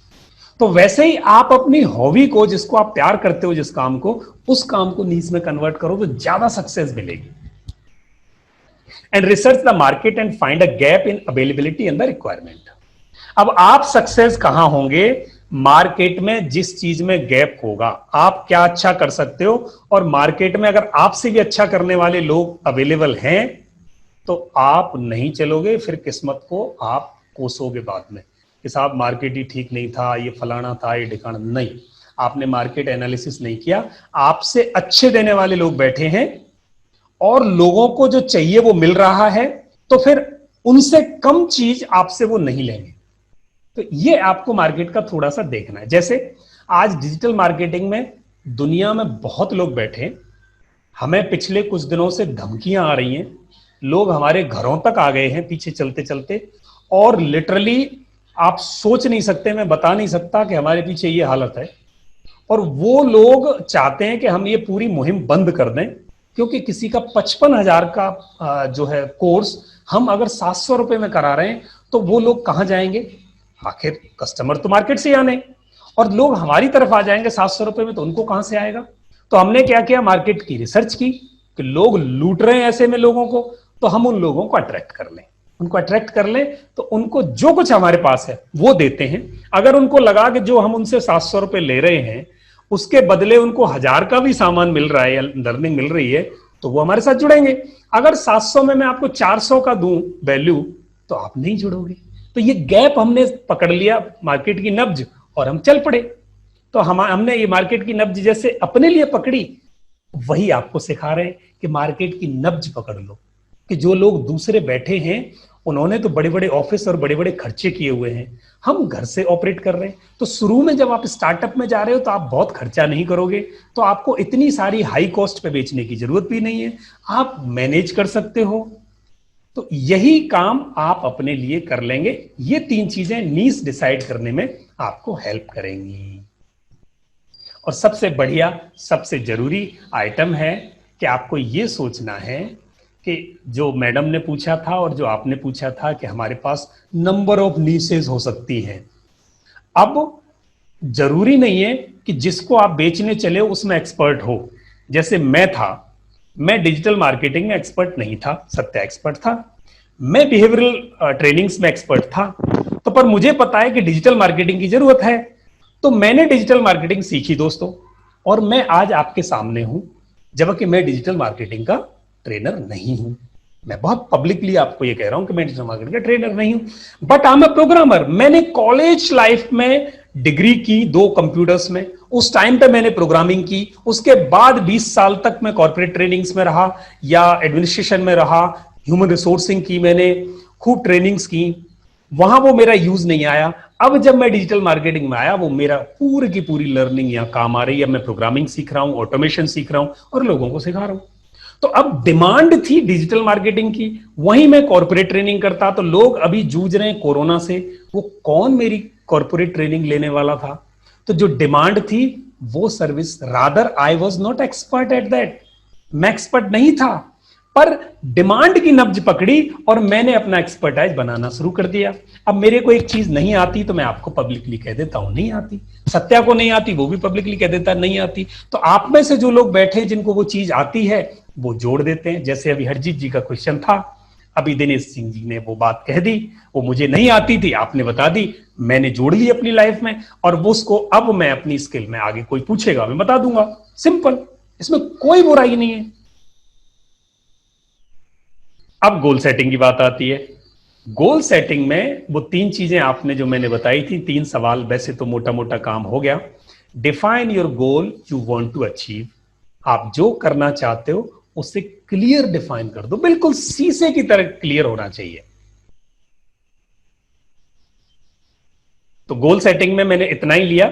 Speaker 1: तो वैसे ही आप अपनी हॉबी को, जिसको आप प्यार करते हो जिस काम को, उस काम को नीश में कन्वर्ट करो तो ज्यादा सक्सेस मिलेगी। And research the market and find a gap in availability and the requirement. अब आप सक्सेस कहां होंगे? मार्केट में जिस चीज में गैप होगा, आप क्या अच्छा कर सकते हो, और मार्केट में अगर आपसे भी अच्छा करने वाले लोग अवेलेबल हैं तो आप नहीं चलोगे, फिर किस्मत को आप कोसोगे बाद में कि साहब मार्केट ही ठीक नहीं था, ये फलाना था, ये ठिकाना नहीं। आपने मार्केट एनालिसिस नहीं किया, आपसे अच्छे देने वाले लोग बैठे हैं और लोगों को जो चाहिए वो मिल रहा है, तो फिर उनसे कम चीज आपसे वो नहीं लेंगे। तो ये आपको मार्केट का थोड़ा सा देखना है। जैसे आज डिजिटल मार्केटिंग में दुनिया में बहुत लोग बैठे, हमें पिछले कुछ दिनों से धमकियां आ रही हैं, लोग हमारे घरों तक आ गए हैं पीछे चलते चलते, और लिटरली आप सोच नहीं सकते, मैं बता नहीं सकता कि हमारे पीछे ये हालत है। और वो लोग चाहते हैं कि हम ये पूरी मुहिम बंद कर दें, क्योंकि किसी का 55,000 का जो है कोर्स हम अगर 700 रुपए में करा रहे हैं तो वो लोग कहां जाएंगे? आखिर कस्टमर तो मार्केट से आने, और लोग हमारी तरफ आ जाएंगे 700 रुपए में, तो उनको कहां से आएगा? तो हमने क्या किया, मार्केट की रिसर्च की कि लोग लूट रहे हैं ऐसे में लोगों को, तो हम उन लोगों को अट्रैक्ट कर लें। उनको अट्रैक्ट कर लें तो उनको जो कुछ हमारे पास है वो देते हैं। अगर उनको लगा कि जो हम उनसे 700 रुपए ले रहे हैं उसके बदले उनको 1000 का भी सामान मिल रहा है या लर्निंग मिल रही है, तो वो हमारे साथ जुड़ेंगे। अगर 700 में मैं आपको 400 का दूं वैल्यू, तो आप नहीं जुड़ोगे। तो ये गैप हमने पकड़ लिया, मार्केट की नब्ज, और हम चल पड़े। तो हमने ये मार्केट की नब्ज जैसे अपने लिए पकड़ी, वही आपको सिखा रहे हैं कि मार्केट की नब्ज पकड़ लो। कि जो लोग दूसरे बैठे हैं उन्होंने तो बड़े बड़े ऑफिस और बड़े बड़े खर्चे किए हुए हैं, हम घर से ऑपरेट कर रहे हैं। तो शुरू में जब आप स्टार्टअप में जा रहे हो तो आप बहुत खर्चा नहीं करोगे, तो आपको इतनी सारी हाई कॉस्ट पे बेचने की जरूरत भी नहीं है, आप मैनेज कर सकते हो। तो यही काम आप अपने लिए कर लेंगे। ये 3 चीजें नीश डिसाइड करने में आपको हेल्प करेंगी। और सबसे बढ़िया, सबसे जरूरी आइटम है कि आपको ये सोचना है कि जो मैडम ने पूछा था और जो आपने पूछा था कि हमारे पास नंबर ऑफ नीशेस हो सकती हैं। अब जरूरी नहीं है कि जिसको आप बेचने चले उसमें एक्सपर्ट हो। जैसे मैं था, मैं डिजिटल मार्केटिंग में एक्सपर्ट नहीं था, सत्या एक्सपर्ट था। मैं बिहेवियरल ट्रेनिंग्स में एक्सपर्ट था, तो पर मुझे पता है कि डिजिटल मार्केटिंग की जरूरत है, तो मैंने डिजिटल मार्केटिंग सीखी दोस्तों, और मैं आज आपके सामने हूं, जबकि मैं डिजिटल मार्केटिंग का ट्रेनर नहीं हूं। मैं बहुत पब्लिकली आपको ये कह रहा हूं कि मैं डिजिटल मार्केटिंग का ट्रेनर नहीं हूं, but I am a programmer. मैंने कॉलेज लाइफ में डिग्री की 2 कंप्यूटर्स में, उस टाइम पे मैंने प्रोग्रामिंग की, उसके बाद 20 साल तक मैं कॉर्पोरेट ट्रेनिंग्स में रहा या एडमिनिस्ट्रेशन में रहा, ह्यूमन रिसोर्सिंग की मैंने, खूब ट्रेनिंग्स की, वहां वो मेरा यूज नहीं आया। अब जब मैं डिजिटल मार्केटिंग में आया, वो मेरा पूरी की पूरी लर्निंग यहां काम आ रही है। मैं प्रोग्रामिंग सीख रहा हूं, ऑटोमेशन सीख रहा हूं और लोगों को सिखा रहा हूं। तो अब डिमांड थी डिजिटल मार्केटिंग की, वहीं मैं कॉर्पोरेट ट्रेनिंग करता। तो लोग अभी जूझ रहे हैं कोरोना से, वो कौन मेरी कॉर्पोरेट ट्रेनिंग लेने वाला था? तो जो डिमांड थी वो service, rather I was not expert at that, मैं एक्सपर्ट नहीं था, पर डिमांड की नब्ज पकड़ी और मैंने अपना एक्सपर्टाइज बनाना शुरू कर दिया। अब मेरे को एक चीज नहीं आती तो मैं आपको पब्लिकली कह देता हूं नहीं आती, सत्या को नहीं आती वो भी पब्लिकली कह देता नहीं आती। तो आप में से जो लोग बैठे जिनको वो चीज आती है वो जोड़ देते हैं। जैसे अभी हरजीत जी का क्वेश्चन था, अभी दिनेश सिंह जी ने वो बात कह दी, वो मुझे नहीं आती थी, आपने बता दी, मैंने जोड़ ली अपनी लाइफ में, और वो उसको अब मैं अपनी स्किल में आगे कोई पूछेगा मैं बता दूंगा, सिंपल, इसमें कोई बुराई नहीं है। अब गोल सेटिंग की बात आती है। गोल सेटिंग में वो 3 चीजें आपने जो मैंने बताई थी, 3 सवाल, वैसे तो मोटा मोटा काम हो गया। Define your goal you want to achieve, आप जो करना चाहते हो उसे क्लियर डिफाइन कर दो, बिल्कुल शीशे की तरह क्लियर होना चाहिए। तो गोल सेटिंग में मैंने इतना ही लिया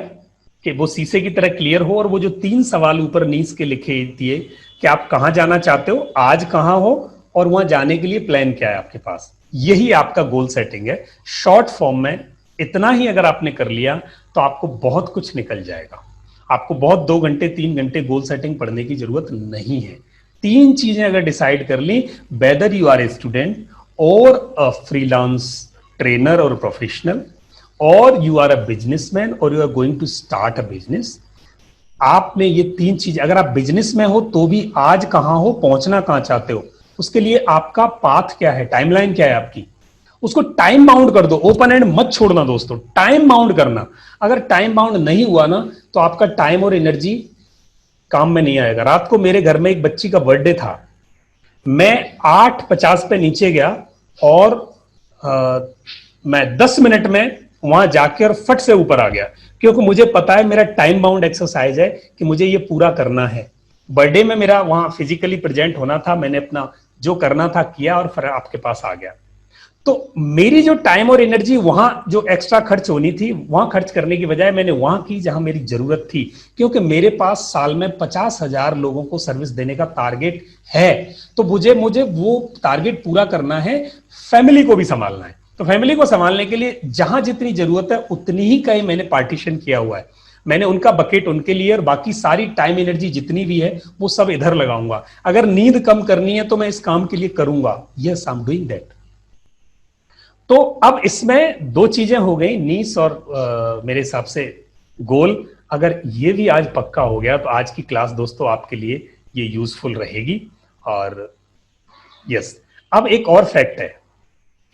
Speaker 1: कि वो शीशे की तरह क्लियर हो, और वो जो 3 सवाल ऊपर नीचे के लिखे दिए कि आप कहां जाना चाहते हो, आज कहां हो, और वहां जाने के लिए प्लान क्या है आपके पास, यही आपका गोल सेटिंग है। शॉर्ट फॉर्म में इतना ही अगर आपने कर लिया तो आपको बहुत कुछ निकल जाएगा। आपको बहुत 2 घंटे 3 घंटे गोल सेटिंग पढ़ने की जरूरत नहीं है। 3 चीजें अगर डिसाइड कर ली, whether you are a student और अ फ्रीलांस ट्रेनर और प्रोफेशनल, और यू आर अ बिजनेसमैन और you are going to start a business, आपने ये 3 चीजें, अगर आप बिजनेस में हो तो भी आज कहां हो, पहुंचना कहां चाहते हो, उसके लिए आपका पाथ क्या है, टाइमलाइन क्या है आपकी, उसको टाइम बाउंड कर दो। ओपन एंड मत छोड़ना दोस्तों, टाइम बाउंड करना। अगर टाइम बाउंड नहीं हुआ ना तो आपका टाइम और एनर्जी काम में नहीं आएगा। रात को मेरे घर में एक बच्ची का बर्थडे था, मैं 8:50 पे नीचे गया और मैं 10 मिनट में वहां जाके और फट से ऊपर आ गया, क्योंकि मुझे पता है मेरा टाइम बाउंड एक्सरसाइज है कि मुझे ये पूरा करना है। बर्थडे में मेरा वहां फिजिकली प्रेजेंट होना था, मैंने अपना जो करना था किया और फिर आपके पास आ गया। तो मेरी जो टाइम और एनर्जी वहां जो एक्स्ट्रा खर्च होनी थी, वहां खर्च करने की बजाय मैंने वहां की जहां मेरी जरूरत थी, क्योंकि मेरे पास साल में 50,000 लोगों को सर्विस देने का टारगेट है। तो मुझे वो टारगेट पूरा करना है, फैमिली को भी संभालना है। तो फैमिली को संभालने के लिए जहां जितनी जरूरत है उतनी ही का मैंने पार्टीशन किया हुआ है। मैंने उनका बकेट उनके लिए, और बाकी सारी टाइम एनर्जी जितनी भी है वो सब इधर लगाऊंगा। अगर नींद कम करनी है तो मैं इस काम के लिए करूंगा, yes I am doing that. तो अब इसमें 2 चीजें हो गई, नीस और मेरे हिसाब से गोल। अगर ये भी आज पक्का हो गया तो आज की क्लास दोस्तों आपके लिए ये यूजफुल रहेगी। और यस, अब एक और फैक्ट है,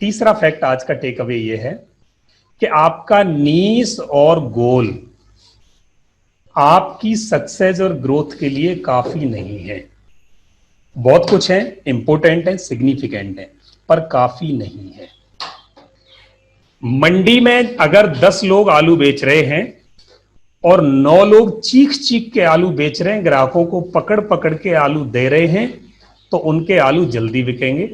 Speaker 1: तीसरा फैक्ट आज का टेक अवे ये है कि आपका नीस और गोल आपकी सक्सेस और ग्रोथ के लिए काफी नहीं है। बहुत कुछ है, इंपॉर्टेंट है, सिग्निफिकेंट है, पर काफी नहीं है। मंडी में अगर 10 लोग आलू बेच रहे हैं और 9 लोग चीख चीख के आलू बेच रहे हैं, ग्राहकों को पकड़ पकड़ के आलू दे रहे हैं, तो उनके आलू जल्दी बिकेंगे।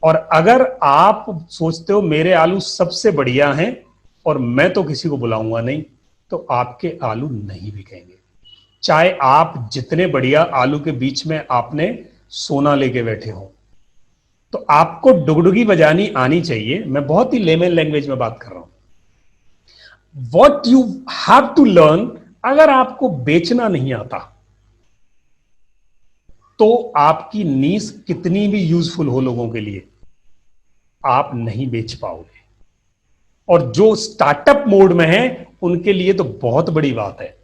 Speaker 1: और अगर आप सोचते हो मेरे आलू सबसे बढ़िया हैं और मैं तो किसी को बुलाऊंगा नहीं, तो आपके आलू नहीं बिकेंगे। चाहे आप जितने बढ़िया आलू के बीच में आपने सोना लेके बैठे हो, तो आपको डुगडुगी बजानी आनी चाहिए। मैं बहुत ही लेमन लैंग्वेज में बात कर रहा हूं। What you have to learn, अगर आपको बेचना नहीं आता तो आपकी नीस कितनी भी यूजफुल हो लोगों के लिए, आप नहीं बेच पाओगे। और जो स्टार्टअप मोड में है उनके लिए तो बहुत बड़ी बात है।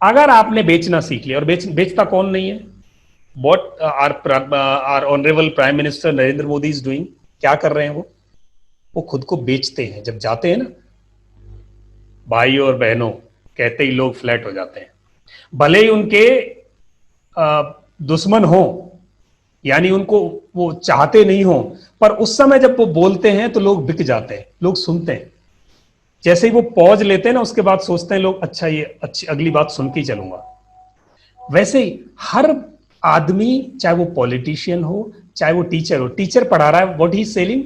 Speaker 1: अगर आपने बेचना सीख लिया, और बेचता कौन नहीं है, What our honourable prime minister Narendra Modi is doing, क्या कर रहे हैं वो खुद को बेचते हैं। जब जाते हैं ना भाई और बहनों, कहते ही लोग फ्लैट हो जाते हैं, भले ही उनके दुश्मन हो, यानी उनको वो चाहते नहीं हो, पर उस समय जब वो बोलते हैं तो लोग बिक जाते हैं, लोग सुनते हैं। जैसे ही वो पॉज लेते हैं ना, उसके बाद सोचते हैं लोग अच्छा ये अच्छी अगली बात सुन के ही चलूंगा। वैसे ही हर आदमी, चाहे वो पॉलिटिशियन हो चाहे वो टीचर हो, टीचर पढ़ा रहा है, व्हाट ही सेलिंग,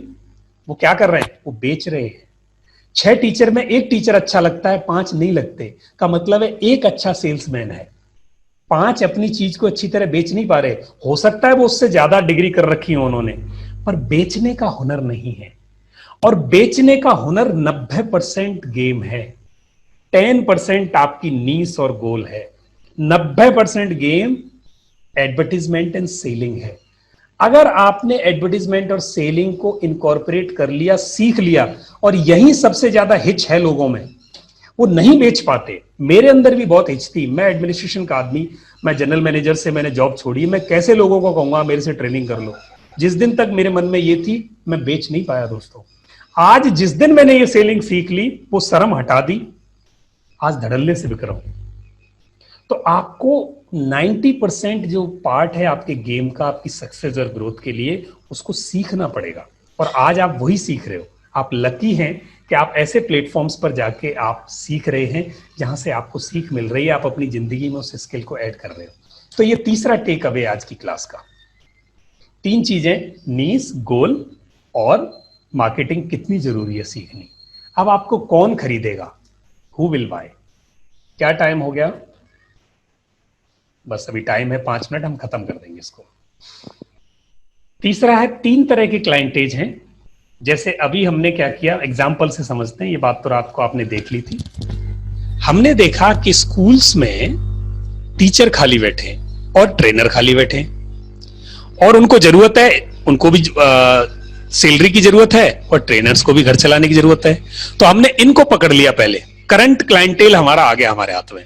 Speaker 1: वो क्या कर रहे हैं, वो बेच रहे हैं। 6 टीचर में 1 टीचर अच्छा लगता है, 5 नहीं लगते, का मतलब है 1 अच्छा सेल्समैन है, 5 अपनी चीज को अच्छी तरह बेच नहीं पा रहे। हो सकता है वो उससे ज्यादा डिग्री कर रखी हो उन्होंने, पर बेचने का हुनर नहीं है। और बेचने का हुनर 90% गेम है, 10% आपकी नीस और गोल है, 90% गेम एडवर्टीजमेंट एंड सेलिंग है। अगर आपने एडवर्टीजमेंट और सेलिंग को इनकॉर्पोरेट कर लिया, सीख लिया, और यही सबसे ज्यादा हिच है लोगों में, वो नहीं बेच पाते। मेरे अंदर भी बहुत हिच थी, मैं एडमिनिस्ट्रेशन का आदमी, मैं जनरल मैनेजर से मैंने जॉब छोड़ी, मैं कैसे लोगों को कहूंगा मेरे से ट्रेनिंग कर लो। जिस दिन तक मेरे मन में ये थी, मैं बेच नहीं पाया दोस्तों। आज जिस दिन मैंने ये सेलिंग सीख ली, वो शर्म हटा दी, आज धड़ल्ले से बिक रहा हूं। तो आपको 90% जो पार्ट है आपके गेम का, आपकी सक्सेस और ग्रोथ के लिए, उसको सीखना पड़ेगा, और आज आप वही सीख रहे हो। आप लकी हैं कि आप ऐसे प्लेटफॉर्म्स पर जाके आप सीख रहे हैं जहां से आपको सीख मिल रही है, आप अपनी जिंदगी में उस स्किल को ऐड कर रहे हो। तो ये तीसरा टेक अवे आज की क्लास का। 3 चीजें, नीस, गोल और मार्केटिंग कितनी जरूरी है सीखनी। अब आपको कौन खरीदेगा, हु विल बाय। क्या टाइम हो गया, बस अभी टाइम है 5 मिनट, हम खत्म कर देंगे इसको। तीसरा है, 3 तरह के क्लाइंटेज हैं। जैसे अभी हमने क्या किया, एग्जाम्पल से समझते हैं। ये बात तो रात को आपने देख ली थी। हमने देखा कि स्कूल्स में टीचर खाली बैठे और ट्रेनर खाली बैठे, और उनको जरूरत है, उनको भी सैलरी की जरूरत है, और ट्रेनर्स को भी घर चलाने की जरूरत है। तो हमने इनको पकड़ लिया पहले, करंट क्लाइंटेल हमारा आ गया हमारे हाथ में,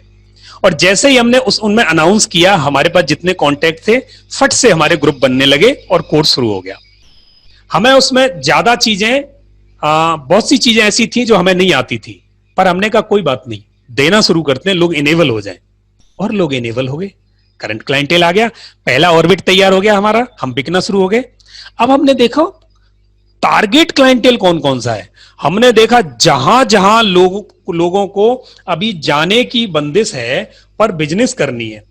Speaker 1: और जैसे ही हमने उनमें अनाउंस किया, हमारे पास जितने कॉन्टैक्ट थे, फट से हमारे ग्रुप बनने लगे और कोर्स शुरू हो गया। हमें उसमें ज्यादा चीजें, बहुत सी चीजें ऐसी थी जो हमें नहीं आती थी, पर हमने कहा कोई बात नहीं, देना शुरू करते हैं, लोग इनेबल हो जाएं। और लोग इनेबल हो गए, करंट क्लाइंटेल आ गया, पहला ऑर्बिट तैयार हो गया हमारा, हम बिकना शुरू हो गए। अब हमने देखा टारगेट क्लाइंटेल कौन कौन सा है। हमने देखा जहां जहां लोगों को अभी जाने की बंदिश है पर बिजनेस करनी है,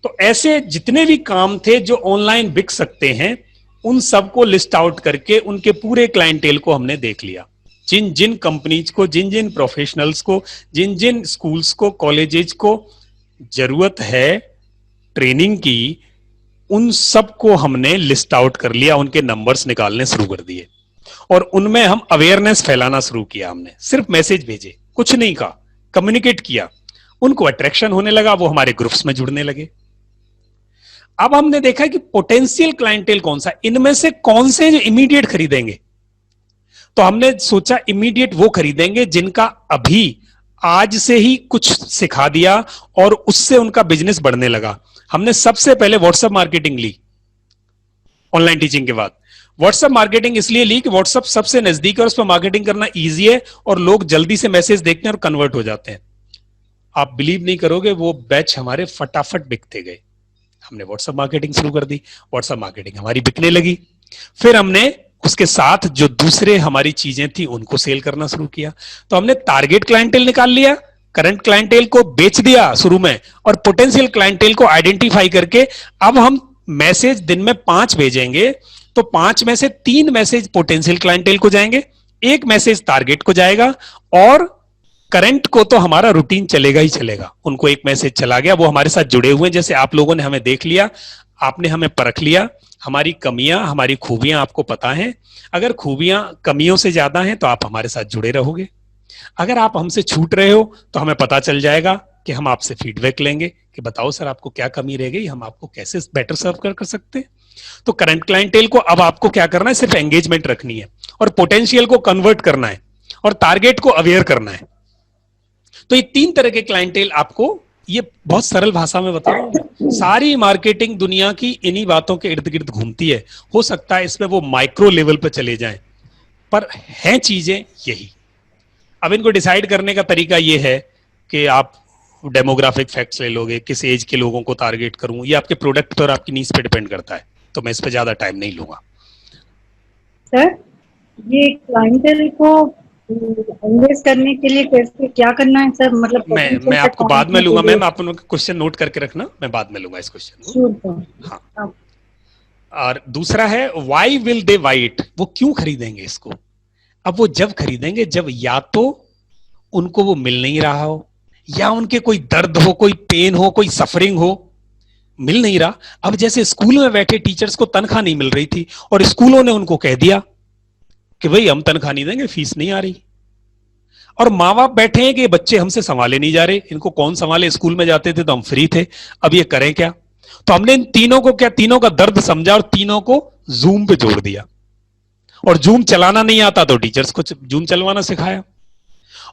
Speaker 1: तो ऐसे जितने भी काम थे जो ऑनलाइन बिक सकते हैं, उन सबको लिस्ट आउट करके उनके पूरे क्लाइंटेल को हमने देख लिया। जिन जिन कंपनीज को, जिन जिन प्रोफेशनल्स को, जिन जिन स्कूल्स को, कॉलेजेस को जरूरत है ट्रेनिंग की, उन सबको हमने लिस्ट आउट कर लिया, उनके नंबर्स निकालने शुरू कर दिए, और उनमें हम अवेयरनेस फैलाना शुरू किया। हमने सिर्फ मैसेज भेजे, कुछ नहीं कहा, कम्युनिकेट किया, उनको अट्रैक्शन होने लगा, वो हमारे ग्रुप्स में जुड़ने लगे। अब हमने देखा कि पोटेंशियल क्लाइंटेल कौन सा, इनमें से कौन से जो इमीडिएट खरीदेंगे। तो हमने सोचा इमीडिएट वो खरीदेंगे जिनका अभी आज से ही कुछ सिखा दिया और उससे उनका बिजनेस बढ़ने लगा। हमने सबसे पहले व्हाट्सएप मार्केटिंग ली, ऑनलाइन टीचिंग के बाद। व्हाट्सएप मार्केटिंग इसलिए ली कि व्हाट्सएप सबसे नजदीक है और उस पर मार्केटिंग करना इजी है, और लोग जल्दी से मैसेज देखते हैं और कन्वर्ट हो जाते हैं। आप बिलीव नहीं करोगे, वो बैच हमारे फटाफट बिकते गए। हमने व्हाट्सएप मार्केटिंग शुरू कर दी, व्हाट्सएप मार्केटिंग हमारी बिकने लगी। फिर हमने उसके साथ जो दूसरे हमारी चीजें थी उनको सेल करना शुरू किया। तो हमने टारगेट क्लाइंटेल निकाल लिया, करंट क्लाइंटेल को बेच दिया शुरू में, और पोटेंशियल क्लाइंटेल को आइडेंटिफाई करके अब हम मैसेज दिन में 5 भेजेंगे, तो 5 में से 3 मैसेज पोटेंशियल क्लाइंटेल को जाएंगे, 1 मैसेज टारगेट को जाएगा, और करंट को तो हमारा रूटीन चलेगा ही चलेगा। उनको 1 मैसेज चला गया, वो हमारे साथ जुड़े हुए हैं। जैसे आप लोगों ने हमें देख लिया, आपने हमें परख लिया, हमारी कमियां हमारी खूबियां आपको पता हैं। अगर खूबियां कमियों से ज्यादा हैं तो आप हमारे साथ जुड़े रहोगे। अगर आप हमसे छूट रहे हो तो हमें पता चल जाएगा कि हम आपसे फीडबैक लेंगे कि बताओ सर आपको क्या कमी रह गई, हम आपको कैसे बेटर सर्व कर सकते हैं। तो करंट क्लाइंटेल को अब आपको क्या करना है, सिर्फ एंगेजमेंट रखनी है, और पोटेंशियल को कन्वर्ट करना है, और टारगेट को अवेयर करना है। तो ये 3 तरह के क्लाइंटेल आपको, ये बहुत सरल भाषा में बता रहा हूं। सारी मार्केटिंग दुनिया की इन्हीं बातों के इर्द गिर्द घूमती है। हो सकता है इसमें वो माइक्रो लेवल पर चले जाएं, पर हैं चीजें यही। अब इनको डिसाइड करने का तरीका ये है कि आप डेमोग्राफिक फैक्ट्स ले लोगे, किस एज के लोगों को टारगेट करूं, ये आपके प्रोडक्ट पर और आपकी नीड्स पे डिपेंड करता है। तो मैं इस पे ज्यादा टाइम नहीं लूंगा।
Speaker 5: सर, ये क्लाइंटेल को इन्वेस्ट करने के लिए कैसे क्या करना है सर, मतलब
Speaker 1: मैं आपको बाद में लूंगा मैम, आप उनका क्वेश्चन नोट करके रखना, मैं बाद में लूंगा इस क्वेश्चन को। हाँ। और दूसरा है why will they buy it, वो क्यों खरीदेंगे इसको। अब वो जब खरीदेंगे जब या तो उनको वो मिल नहीं रहा हो, या उनके कोई दर्द हो, कोई पेन हो, कोई सफरिंग हो, मिल नहीं रहा। अब जैसे स्कूल में बैठे टीचर्स को तनख्वाह नहीं मिल रही थी और स्कूलों ने उनको कह दिया कि भाई हम तनख्वाह नहीं देंगे, फीस नहीं आ रही, और माँ बाप बैठे हैं कि बच्चे हमसे संभाले नहीं जा रहे, इनको कौन संभाले, स्कूल में जाते थे तो हम फ्री थे, अब ये करें क्या। तो हमने इन तीनों को क्या, तीनों का दर्द समझा और तीनों को जूम पे जोड़ दिया। और जूम चलाना नहीं आता तो टीचर्स को जूम चलवाना सिखाया,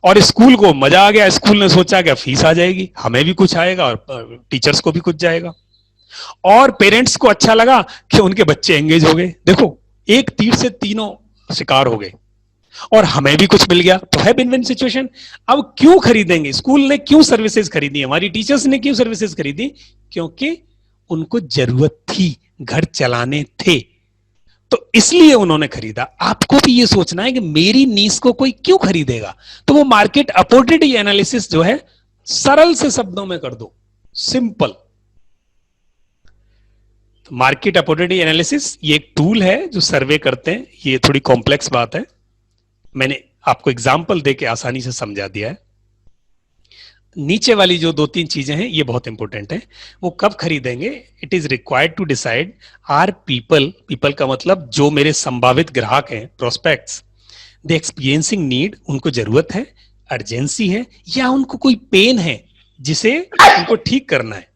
Speaker 1: और स्कूल को मजा आ गया, स्कूल ने सोचा क्या फीस आ जाएगी, हमें भी कुछ आएगा और टीचर्स को भी कुछ जाएगा, और पेरेंट्स को अच्छा लगा कि उनके बच्चे एंगेज हो गए। देखो एक तीर से तीनों शिकार हो गए, और हमें भी कुछ मिल गया, तो है विन विन सिचुएशन। अब क्यों खरीदेंगे, स्कूल ने क्यों सर्विसेज खरीदी, हमारी टीचर्स ने क्यों सर्विसेज खरीदी, क्योंकि उनको जरूरत थी, घर चलाने थे, तो इसलिए उन्होंने खरीदा। आपको भी ये सोचना है कि मेरी नीड्स को कोई क्यों खरीदेगा, तो वो मार्केट अपॉर्चुनिटी एनालिसिस जो है सरल से शब्दों में कर दो, सिंपल। तो मार्केट अपॉर्चुनिटी एनालिसिस ये एक टूल है जो सर्वे करते हैं, ये थोड़ी कॉम्प्लेक्स बात है, मैंने आपको एग्जाम्पल देके आसानी से समझा दिया है। नीचे वाली जो दो तीन चीजें हैं ये बहुत इंपॉर्टेंट है। वो कब खरीदेंगे, it is required to decide are people का मतलब जो मेरे संभावित ग्राहक हैं, प्रोस्पेक्ट्स, दे एक्सपीरियंसिंग नीड, उनको जरूरत है, अर्जेंसी है, या उनको कोई पेन है जिसे उनको ठीक करना है।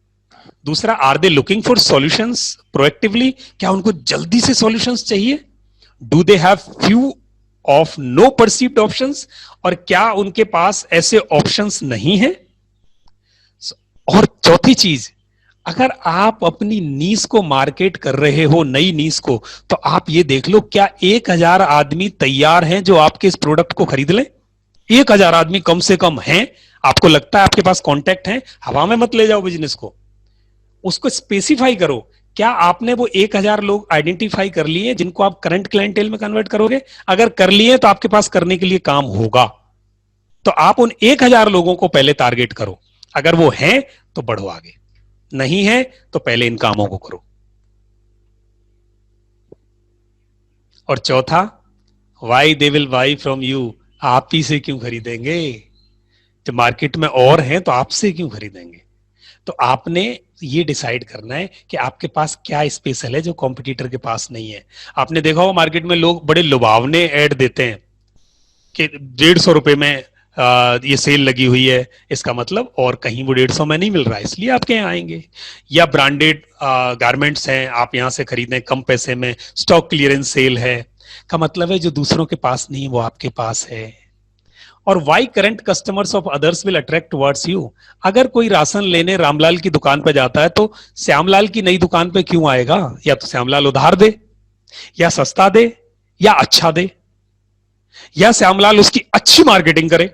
Speaker 1: दूसरा, are they looking for solutions proactively, क्या उनको जल्दी से सॉल्यूशंस चाहिए, do they have few of no perceived options, और क्या उनके पास ऐसे ऑप्शंस नहीं है। और चौथी चीज, अगर आप अपनी नीस को मार्केट कर रहे हो, नई नीस को, तो आप ये देख लो क्या 1000 आदमी तैयार हैं जो आपके इस प्रोडक्ट को खरीद लें। 1000 आदमी कम से कम हैं, आपको लगता है आपके पास कॉन्टैक्ट है, हवा में मत ले जाओ बिजनेस को, उसको स्पेसिफाई करो। क्या आपने वो 1000 लोग आइडेंटिफाई कर लिए जिनको आप करंट क्लाइंटेल में कन्वर्ट करोगे? अगर कर लिए तो आपके पास करने के लिए काम होगा, तो आप उन 1000 लोगों को पहले टारगेट करो, अगर वो हैं तो बढ़ो आगे, नहीं है तो पहले इन कामों को करो। और चौथा, Y they will buy from you, आप ही से क्यों खरीदेंगे, जब मार्केट में और हैं तो आपसे क्यों खरीदेंगे। तो आपने ये डिसाइड करना है कि आपके पास क्या स्पेशल है जो कॉम्पिटिटर के पास नहीं है। आपने देखा हो मार्केट में लोग बड़े लुभावने ऐड देते हैं कि 150 रुपए में ये सेल लगी हुई है, इसका मतलब और कहीं वो 150 में नहीं मिल रहा है, इसलिए आपके यहाँ आएंगे। या ब्रांडेड गारमेंट्स हैं, आप यहाँ से खरीदें कम पैसे में, स्टॉक क्लियरेंस सेल है, का मतलब है जो दूसरों के पास नहीं वो आपके पास है। और why current customers of others will attract towards you, अगर कोई राशन लेने रामलाल की दुकान पे जाता है तो श्यामलाल की नई दुकान पे क्यों आएगा, या तो श्यामलाल उधार दे, या सस्ता दे, या अच्छा दे, या श्यामलाल उसकी अच्छी मार्केटिंग करे,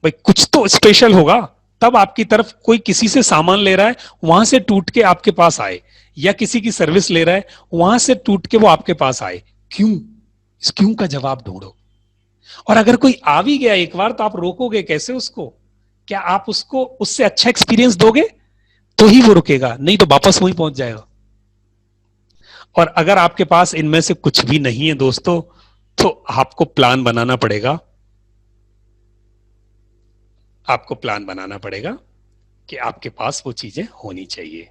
Speaker 1: भाई कुछ तो स्पेशल होगा, तब आपकी तरफ कोई किसी से सामान ले रहा है वहां से टूट के आपके पास आए, या किसी की सर्विस ले रहा है वहां से टूट के वो आपके पास आए। क्यों, इस क्यों का जवाब ढूंढो। और अगर कोई आ भी गया एक बार तो आप रोकोगे कैसे उसको, क्या आप उसको उससे अच्छा एक्सपीरियंस दोगे तो ही वो रुकेगा, नहीं तो वापस वहीं पहुंच जाएगा। और अगर आपके पास इनमें से कुछ भी नहीं है दोस्तों, तो आपको प्लान बनाना पड़ेगा, आपको प्लान बनाना पड़ेगा कि आपके पास वो चीजें होनी चाहिए।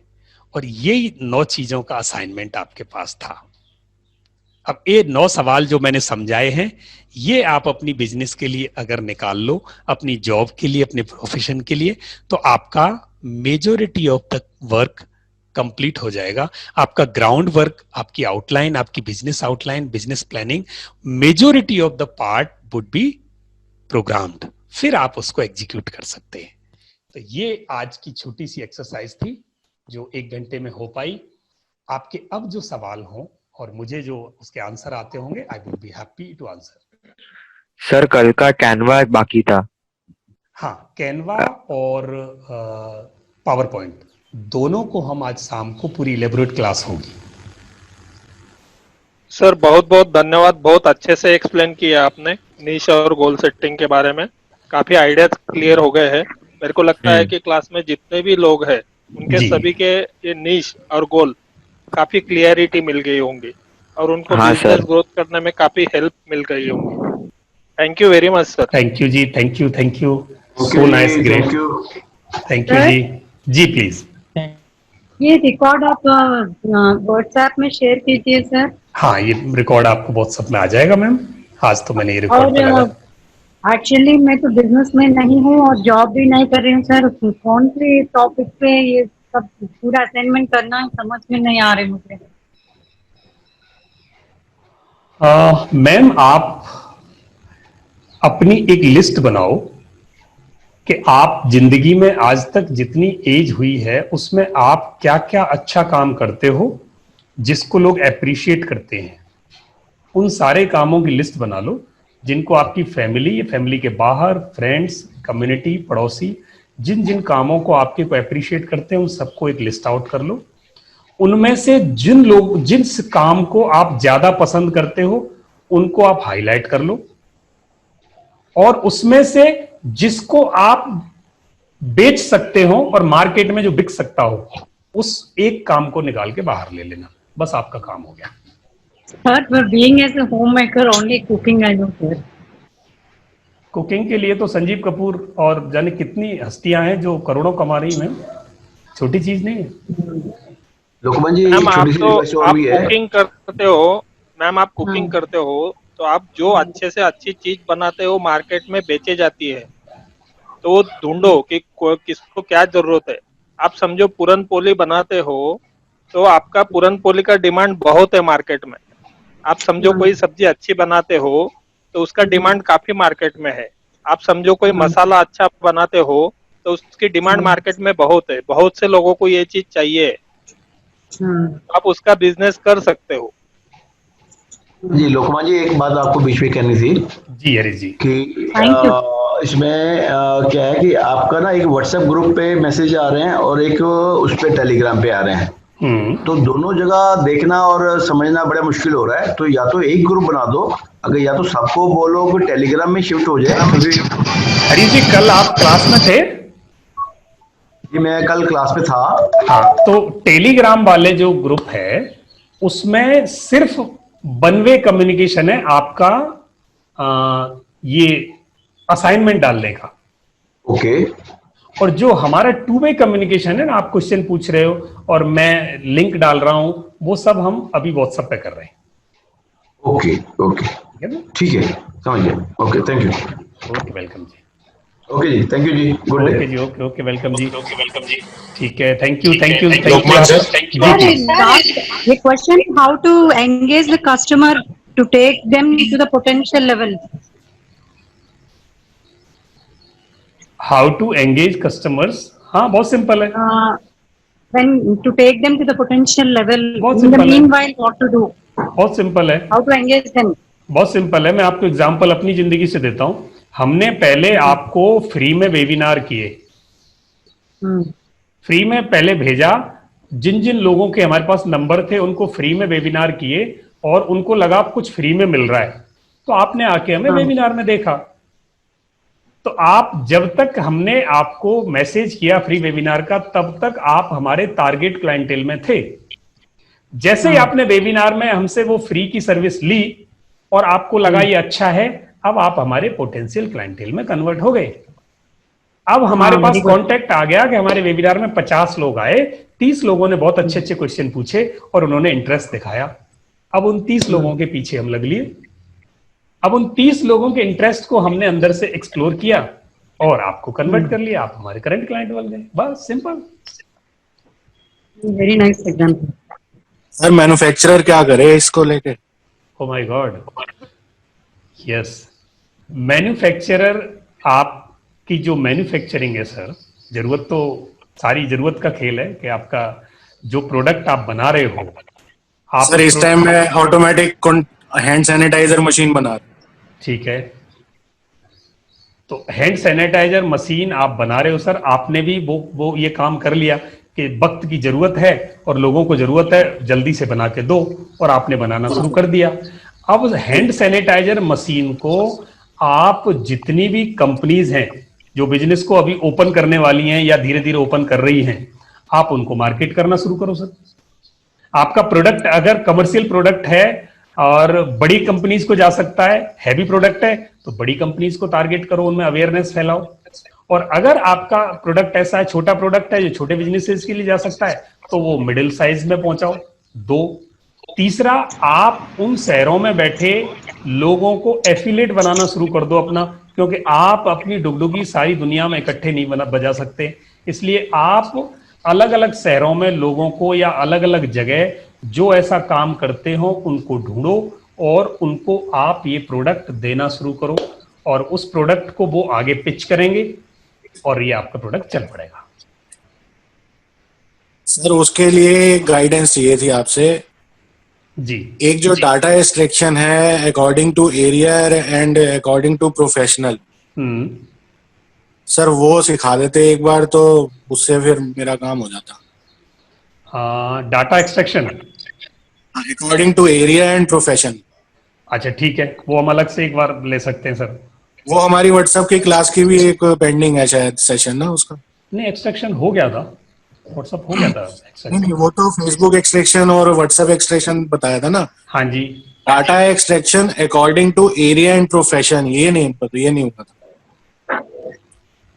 Speaker 1: और ये 9 चीजों का असाइनमेंट आपके पास था। अब ये 9 सवाल जो मैंने समझाए हैं, ये आप अपनी बिजनेस के लिए अगर निकाल लो, अपनी जॉब के लिए, अपने प्रोफेशन के लिए, तो आपका majority of the work complete हो जाएगा। आपका ग्राउंड वर्क, आपकी आउटलाइन, आपकी business outline, business planning, majority of the part would be programmed, फिर आप उसको एग्जीक्यूट कर सकते हैं। तो ये आज की छोटी सी एक्सरसाइज थी जो 1 घंटे में हो पाई। आपके अब जो सवाल हों और मुझे जो उसके आंसर आते होंगे, I will be happy to answer.
Speaker 8: Sir कल का कैनवा बाकी था।
Speaker 1: हाँ, कैनवा और पावर पॉइंट दोनों को हम आज शाम को पूरी इलेबोरेट क्लास होगी।
Speaker 7: सर बहुत बहुत धन्यवाद, बहुत अच्छे से एक्सप्लेन किया आपने नीश और गोल सेटिंग के बारे में। काफी आइडियाज क्लियर हो गए हैं। मेरे को लगता है कि क्लास में जितने भी लोग हैं उनके
Speaker 1: जी।
Speaker 7: सभी के ये नीश और गोल काफी क्लियरिटी मिल गई होंगी और उनको
Speaker 8: हाँ
Speaker 7: बिजनेस
Speaker 8: सर।
Speaker 7: ग्रोथ करने में काफी हेल्प मिल गई होंगी। Thank you very much sir.
Speaker 1: Thank you जी, thank you, thank you,
Speaker 4: okay
Speaker 1: so nice,
Speaker 4: जी,
Speaker 1: great,
Speaker 4: thank you.
Speaker 1: Thank you जी। जी प्लीज।
Speaker 5: ये रिकॉर्ड आप व्हाट्सएप में शेयर कीजिए सर।
Speaker 1: हाँ, ये रिकॉर्ड आपको व्हाट्सएप में आ जाएगा मैम। आज तो मैंने ये रिकॉर्ड पे लगा।
Speaker 5: और एक्चुअली मैं तो बिजनेस में नहीं हूँ और जॉब भी नहीं कर रही हूँ सर। कौन से टॉपिक पे ये सब पूरा असाइनमेंट करना है समझ में नहीं आ रही मुझे।
Speaker 1: मैम आप अपनी एक लिस्ट बनाओ कि आप जिंदगी में आज तक जितनी एज हुई है उसमें आप क्या क्या अच्छा काम करते हो जिसको लोग अप्रिशिएट करते हैं। उन सारे कामों की लिस्ट बना लो जिनको आपकी फैमिली, फैमिली के बाहर, फ्रेंड्स, कम्युनिटी, पड़ोसी, जिन जिन कामों को आपके को अप्रिशिएट करते हैं उन सबको एक लिस्ट आउट कर लो। उनमें से जिस काम को आप ज्यादा पसंद करते हो उनको आप हाईलाइट कर लो और उसमें से जिसको आप बेच सकते हो और मार्केट में जो बिक सकता हो उस एक काम को निकाल के बाहर ले लेना। बस आपका काम हो गया।
Speaker 5: Sir being as a homemaker only cooking I know sir.
Speaker 1: Cooking के लिए तो संजीव कपूर और जाने कितनी हस्तियां हैं जो करोड़ों कमा रही हैं। छोटी चीज नहीं है।
Speaker 4: लोकमान जी
Speaker 7: मैम
Speaker 4: एक
Speaker 7: आप
Speaker 4: छोटी सी
Speaker 7: तो
Speaker 4: रिक्वेस्ट और
Speaker 7: आप
Speaker 4: भी है।
Speaker 7: कुकिंग करते हो, मैम आप कुकिंग करते हो तो आप जो अच्छे से अच्छी चीज बनाते हो मार्केट में बेचे जाती है तो वो ढूंढो कि किसको क्या जरूरत है। आप समझो पूरन पोली बनाते हो तो आपका पूरन पोली का डिमांड बहुत है मार्केट में। आप समझो कोई सब्जी अच्छी बनाते हो तो उसका डिमांड काफी मार्केट में है। आप समझो कोई मसाला अच्छा बनाते हो तो उसकी डिमांड मार्केट में बहुत है। बहुत से लोगों को ये चीज चाहिए, आप उसका बिजनेस कर सकते हो।
Speaker 4: जी लोकमान जी एक बात आपको बीच में कहनी थी
Speaker 1: जी हरी जी।
Speaker 4: कि इसमें क्या है कि आपका ना एक व्हाट्सएप ग्रुप पे मैसेज आ रहे हैं और एक उस पे टेलीग्राम पे आ रहे हैं। तो दोनों जगह देखना और समझना बड़ा मुश्किल हो रहा है। तो या तो एक ग्रुप बना दो, अगर या तो सबको बोलो कि टेलीग्राम में शिफ्ट हो जाए।
Speaker 1: हरी जी कल आप क्लास में थे?
Speaker 4: जी मैं कल क्लास में था।
Speaker 1: हाँ, तो टेलीग्राम वाले जो ग्रुप है उसमें सिर्फ वन वे कम्युनिकेशन है आपका ये असाइनमेंट डालने का।
Speaker 4: ओके।
Speaker 1: और जो हमारा टू वे कम्युनिकेशन है ना, आप क्वेश्चन पूछ रहे हो और मैं लिंक डाल रहा हूं, वो सब हम अभी व्हाट्सएप पे कर रहे हैं।
Speaker 4: ओके ओके ठीक है, समझ गया। Okay thank you.
Speaker 1: Okay welcome जी।
Speaker 4: ओके जी थैंक यू जी। Good day.
Speaker 1: ओके जी, ओके ओके वेलकम जी। ठीक है, thank you thank you thank
Speaker 6: लोकमान
Speaker 1: यू।
Speaker 6: सर।
Speaker 1: जी please.
Speaker 5: The question how to engage the customer to take them to the potential level.
Speaker 1: How to engage customers. हाँ बहुत simple है।
Speaker 5: When to take them to the potential level.
Speaker 1: बहुत
Speaker 5: In the
Speaker 1: simple है।
Speaker 5: meanwhile, what to do?
Speaker 1: बहुत simple है।
Speaker 5: How to engage them?
Speaker 1: बहुत simple है। मैं आपको एग्जांपल अपनी जिंदगी से देता हूं। हमने पहले आपको फ्री में वेबिनार किए, फ्री में पहले भेजा। जिन जिन लोगों के हमारे पास नंबर थे उनको फ्री में वेबिनार किए और उनको लगा कुछ फ्री में मिल रहा है तो आपने आके हमें वेबिनार में देखा। तो आप जब तक हमने आपको मैसेज किया फ्री वेबिनार का तब तक आप हमारे टारगेट क्लाइंटेल में थे। जैसे ही आपने वेबिनार में हमसे वो फ्री की सर्विस ली और आपको लगा ये अच्छा है, अब आप हमारे पोटेंशियल क्लाइंटेल में कन्वर्ट हो गए। अब हमारे पास कांटेक्ट आ गया कि हमारे वेबिनार में 50 लोग आए, 30 लोगों ने बहुत अच्छे अच्छे क्वेश्चन पूछे और उन्होंने इंटरेस्ट दिखाया। अब उन 30 लोगों के पीछे हम लग लिए। अब उन 30 लोगों के इंटरेस्ट को हमने अंदर से एक्सप्लोर किया और आपको कन्वर्ट कर लिया। आप हमारे करंट क्लाइंट बन गए। बस simple.
Speaker 5: Very nice example.
Speaker 6: Sir manufacturer क्या करे इसको लेके?
Speaker 1: Oh my God, yes. Manufacturer, आपकी जो मैन्युफैक्चरिंग है सर, जरूरत तो सारी जरूरत का खेल है कि आपका जो प्रोडक्ट आप बना रहे हो आप
Speaker 6: सर इस टाइम में ऑटोमेटिक हैंड सैनिटाइजर मशीन बना रहे।
Speaker 1: ठीक है, तो हैंड सैनिटाइजर मशीन आप बना रहे हो सर। आपने भी वो ये काम कर लिया कि वक्त की जरूरत है और लोगों को जरूरत है, जल्दी से बना के दो, और आपने बनाना शुरू कर दिया। अब हैंड सैनिटाइजर मशीन को आप जितनी भी कंपनीज हैं जो बिजनेस को अभी ओपन करने वाली हैं या धीरे धीरे ओपन कर रही हैं, आप उनको मार्केट करना शुरू करो सर। आपका प्रोडक्ट अगर कमर्शियल प्रोडक्ट है और बड़ी कंपनीज को जा सकता है, हैवी प्रोडक्ट है, तो बड़ी कंपनीज को टारगेट करो, उनमें अवेयरनेस फैलाओ। और अगर आपका प्रोडक्ट ऐसा है, छोटा प्रोडक्ट है जो छोटे बिजनेसेस के लिए जा सकता है, तो वो मिडिल साइज में पहुंचाओ। 2, तीसरा, आप उन शहरों में बैठे लोगों को एफिलेट बनाना शुरू कर दो अपना, क्योंकि आप अपनी डुगडुगी सारी दुनिया में इकट्ठे नहीं बजा सकते। इसलिए आप अलग अलग शहरों में लोगों को या अलग अलग जगह जो ऐसा काम करते हो उनको ढूंढो और उनको आप ये प्रोडक्ट देना शुरू करो, और उस प्रोडक्ट को वो आगे पिच करेंगे और ये आपका प्रोडक्ट चल पड़ेगा।
Speaker 6: सर उसके लिए गाइडेंस चाहिए थी आपसे
Speaker 1: जी।
Speaker 6: एक जो डाटा एक्सट्रैक्शन है according to area and according to professional, sir वो सिखा देते एक बार तो उससे फिर मेरा काम हो जाता।
Speaker 1: Data extraction
Speaker 6: according to area and profession.
Speaker 1: अच्छा ठीक है, वो हम अलग से एक बार ले सकते हैं सर।
Speaker 6: वो हमारी व्हाट्सएप की क्लास की भी एक पेंडिंग है शायद सेशन ना उसका।
Speaker 1: नहीं, एक्सट्रैक्शन हो गया था, व्हाट्सएप हो गया था extraction।
Speaker 6: नहीं, वो तो फेसबुक एक्सट्रैक्शन और व्हाट्सएप एक्सट्रैक्शन बताया था ना।
Speaker 1: हाँ जी।
Speaker 6: Data extraction according to area and profession, ये नहीं होता था।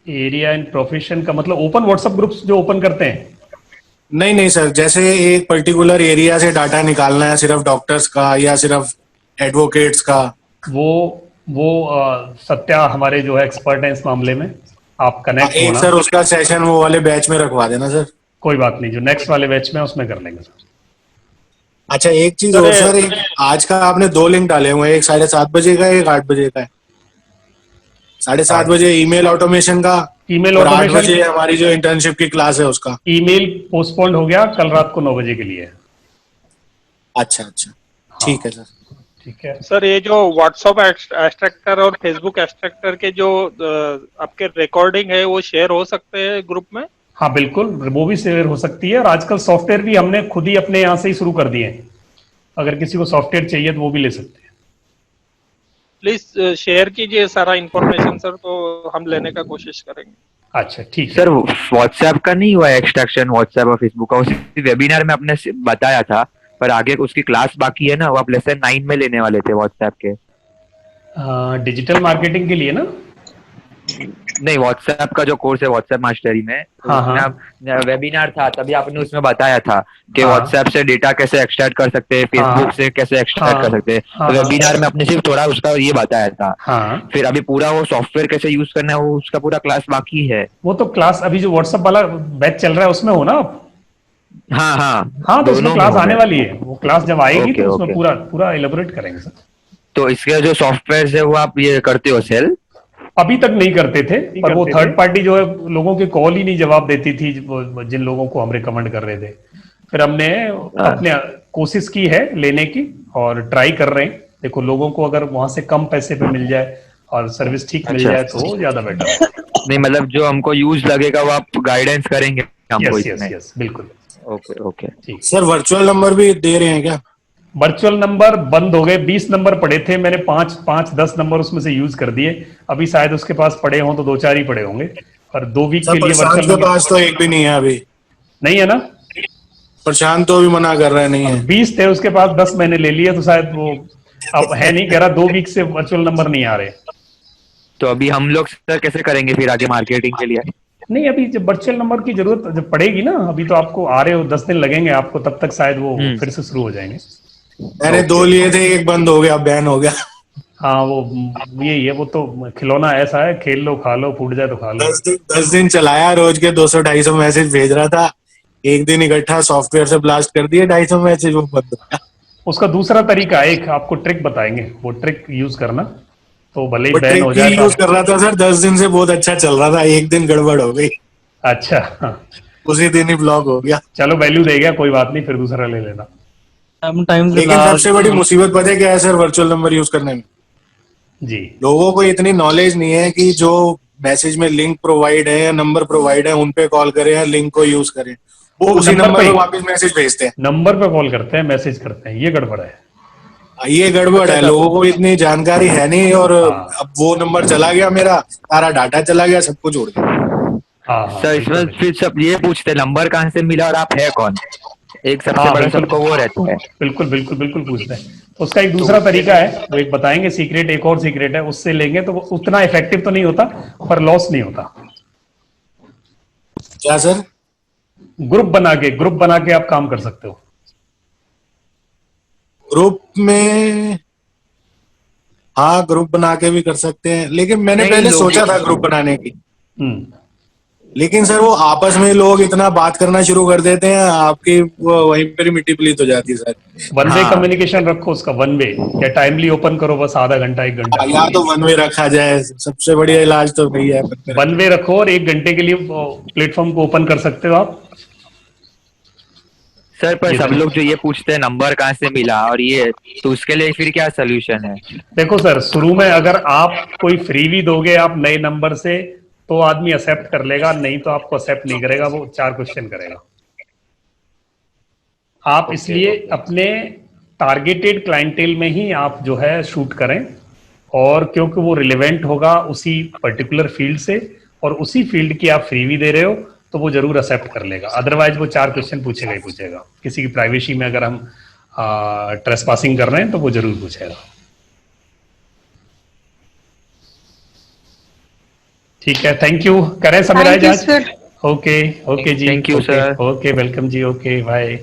Speaker 1: एरिया एंड प्रोफेशन का मतलब ओपन व्हाट्सएप ग्रुप्स जो ओपन करते हैं?
Speaker 6: नहीं सर, जैसे एक पर्टिकुलर एरिया से डाटा निकालना है, सिर्फ डॉक्टर्स का या सिर्फ एडवोकेट्स का।
Speaker 1: वो सत्या हमारे जो है एक्सपर्ट हैं इस मामले में, आप कनेक्ट
Speaker 6: एक
Speaker 1: होना।
Speaker 6: सर उसका सेशन वो वाले बैच में रखवा देना सर।
Speaker 1: कोई बात नहीं, जो नेक्स्ट वाले बैच में उसमें कर लेंगे सर।
Speaker 6: अच्छा एक चीज और सर, एक आज का आपने 2 लिंक डाले हुए हैं, एक 7:30 बजे का, एक 8 बजे का है। 7:30 बजे ईमेल ऑटोमेशन का,
Speaker 1: ईमेल
Speaker 6: और 8
Speaker 1: ऑटोमेशन
Speaker 6: बजे हमारी जो इंटर्नशिप की क्लास है उसका।
Speaker 1: ईमेल पोस्टपोन्ड हो गया, कल रात को 9 बजे के लिए।
Speaker 6: अच्छा ठीक है सर।
Speaker 1: ठीक है
Speaker 7: सर, ये जो व्हाट्सएप एक्सट्रैक्टर और फेसबुक एक्सट्रैक्टर के जो आपके रिकॉर्डिंग है वो शेयर हो सकते हैं ग्रुप में?
Speaker 1: हाँ बिल्कुल, वो भी शेयर हो सकती है, और आजकल सॉफ्टवेयर भी हमने खुद ही अपने यहाँ से ही शुरू कर दिए हैं। अगर किसी को सॉफ्टवेयर चाहिए तो वो भी ले सकते हैं।
Speaker 7: प्लीज शेयर कीजिए सारा इंफॉर्मेशन सर, तो हम लेने का कोशिश करेंगे।
Speaker 1: अच्छा ठीक है
Speaker 8: सर। व्हाट्सएप का नहीं हुआ एक्सट्रैक्शन, व्हाट्सएप और फेसबुक का उसी वेबिनार में आपने बताया था, पर आगे उसकी क्लास बाकी है ना, वो आप लेसन 9 में लेने वाले थे व्हाट्सएप के।
Speaker 1: डिजिटल मार्केटिंग के लिए ना?
Speaker 8: नहीं, व्हाट्सएप का जो कोर्स है व्हाट्सएप मास्टरी में, वेबिनार था, तभी आपने उसमें बताया था कि व्हाट्सएप से डेटा कैसे एक्सट्रैक्ट कर सकते हैं, फेसबुक से कैसे एक्सट्रैक्ट कर सकते हैं। तो वेबिनार में आपने सिर्फ थोड़ा उसका ये बताया था। फिर अभी पूरा वो सॉफ्टवेयर कैसे यूज करना है वो उसका पूरा क्लास बाकी है।
Speaker 1: वो तो क्लास अभी जो व्हाट्सएप वाला बैच चल रहा है उसमें हो ना आप? हाँ, तो उसमें क्लास आने वाली है। वो क्लास जब आएगी तो उसमें पूरा एलेबोरेट करेंगे सर।
Speaker 8: तो इसके जो सॉफ्टवेयर है वो आप ये करते हो सेल?
Speaker 1: अभी तक नहीं करते थे, पर वो थर्ड पार्टी जो है लोगों के कॉल ही नहीं जवाब देती थी, जिन लोगों को हम रिकमेंड कर रहे थे। फिर हमने अपने कोशिश की है लेने की, और ट्राई कर रहे हैं। देखो, लोगों को अगर वहां से कम पैसे पे मिल जाए और सर्विस ठीक मिल जाए तो ज्यादा बेटर है।
Speaker 8: नहीं मतलब जो हमको यूज लगेगा वो आप गाइडेंस करेंगे हमको?
Speaker 1: यस बिल्कुल।
Speaker 8: ओके
Speaker 6: सर वर्चुअल नंबर भी दे रहे हैं क्या?
Speaker 1: वर्चुअल नंबर बंद हो गए, 20 नंबर पड़े थे, मैंने 5-10 नंबर उसमें से यूज कर दिए। अभी शायद उसके पास पड़े हों तो 2-4 ही पड़े होंगे, और 2 वीक के लिए वर्चुअल
Speaker 6: नंबर पास तो एक भी नहीं है अभी।
Speaker 1: नहीं है ना?
Speaker 6: प्रशांत तो भी मना कर रहा है, नहीं है।
Speaker 1: 20 थे उसके पास, 10 मैंने ले लिए, तो शायद वो अब है नहीं, कह रहा 2 वीक से वर्चुअल नंबर नहीं आ रहे।
Speaker 8: तो अभी हम लोग सर कैसे करेंगे फिर आगे मार्केटिंग के लिए?
Speaker 1: नहीं, अभी जब वर्चुअल नंबर की जरूरत जब पड़ेगी ना, अभी तो आपको आ रहे हो, 10 दिन लगेंगे आपको, तब तक शायद वो फिर से शुरू हो जाएंगे।
Speaker 6: मैंने 2 लिए थे, एक बंद हो गया, बैन हो गया।
Speaker 1: हाँ, वो यही है, वो तो खिलौना ऐसा है, खेल लो खा लो, फूट जाए तो खा लो।
Speaker 6: 10 दिन चलाया, रोज के 200-250 मैसेज भेज रहा था। एक दिन इकट्ठा सॉफ्टवेयर से ब्लास्ट कर दिए 250 मैसेज, वो बंद हो गया।
Speaker 1: उसका दूसरा तरीका, एक आपको ट्रिक बताएंगे, वो ट्रिक यूज करना, तो भले ही बैन हो जाए।
Speaker 6: यूज कर रहा था सर, 10 दिन से बहुत अच्छा चल रहा था, एक दिन गड़बड़ हो गई।
Speaker 1: अच्छा,
Speaker 6: उसी दिन ही ब्लॉक हो गया।
Speaker 1: चलो वैल्यू दे गया, कोई बात नहीं, फिर दूसरा ले लेना।
Speaker 6: लेकिन सबसे बड़ी मुसीबत पता है क्या है सर वर्चुअल नंबर यूज करने में?
Speaker 1: जी,
Speaker 6: लोगों को इतनी नॉलेज नहीं है कि जो मैसेज में लिंक प्रोवाइड है या नंबर प्रोवाइड है उन पे कॉल करें या लिंक को यूज करें। वो उसी
Speaker 1: नंबर
Speaker 6: नंबर
Speaker 1: पे
Speaker 6: पे वापस मैसेज भेजते हैं।
Speaker 1: नंबर पे कॉल करते हैं, मैसेज करते हैं, ये गड़बड़ है।
Speaker 6: ये गड़बड़ है, लोगों को इतनी जानकारी है नहीं, और
Speaker 1: हाँ।
Speaker 6: अब वो नंबर चला गया, मेरा सारा डाटा चला गया, सब कुछ उड़ गया।
Speaker 1: हाँ,
Speaker 8: सर इसमें फिर सब ये पूछते नंबर कहाँ से मिला और आप है कौन, एक सबसे
Speaker 1: हाँ,
Speaker 8: बड़ा
Speaker 1: बिल्कुल।
Speaker 8: सबको वो रहता है।
Speaker 1: बिल्कुल बिल्कुल बिल्कुल पूछते हैं। तो उसका एक दूसरा तरीका है, वो एक बताएंगे सीक्रेट, एक और सीक्रेट है, उससे लेंगे तो वो उतना इफेक्टिव तो नहीं होता पर लॉस नहीं होता।
Speaker 6: क्या सर?
Speaker 1: ग्रुप बना के आप काम कर सकते हो।
Speaker 6: ग्रुप में, हाँ ग्रुप बना के भी कर सकते हैं, लेकिन मैंने पहले सोचा था ग्रुप बनाने की, लेकिन सर वो आपस में लोग इतना बात करना शुरू कर देते हैं, आपकी वो वहीं पर मिट्टी पलीत हो जाती है सर।
Speaker 1: वन वे कम्युनिकेशन रखो उसका, वन वे, या टाइमली ओपन करो बस आधा घंटा 1 घंटा।
Speaker 6: या तो वन वे रखा जाए, सबसे बढ़िया इलाज तो वही है।
Speaker 1: वन वे रखो और 1 घंटे के लिए प्लेटफॉर्म को ओपन कर सकते हो आप।
Speaker 8: सर पर सब लोग जो ये पूछते हैं नंबर कहाँ से मिला और ये, तो उसके लिए फिर क्या सोल्यूशन है?
Speaker 1: देखो सर, शुरू में अगर आप कोई फ्रीबी दोगे आप नए नंबर से तो आदमी एक्सेप्ट कर लेगा, नहीं तो आपको एक्सेप्ट नहीं करेगा, वो 4 क्वेश्चन करेगा। आप इसलिए अपने टारगेटेड क्लाइंटेल में ही आप जो है शूट करें, और क्योंकि वो रिलेवेंट होगा उसी पर्टिकुलर फील्ड से, और उसी फील्ड की आप फ्रीबी दे रहे हो तो वो जरूर एक्सेप्ट कर लेगा। अदरवाइज वो 4 क्वेश्चन पूछेगा ही पूछेगा। किसी की प्राइवेसी में अगर हम ट्रेसपासिंग कर रहे हैं तो वो जरूर पूछेगा। ठीक है, थैंक यू। करें समीराज आज? ओके जी,
Speaker 8: thank you sir.
Speaker 1: Okay, welcome जी, ओके बाय।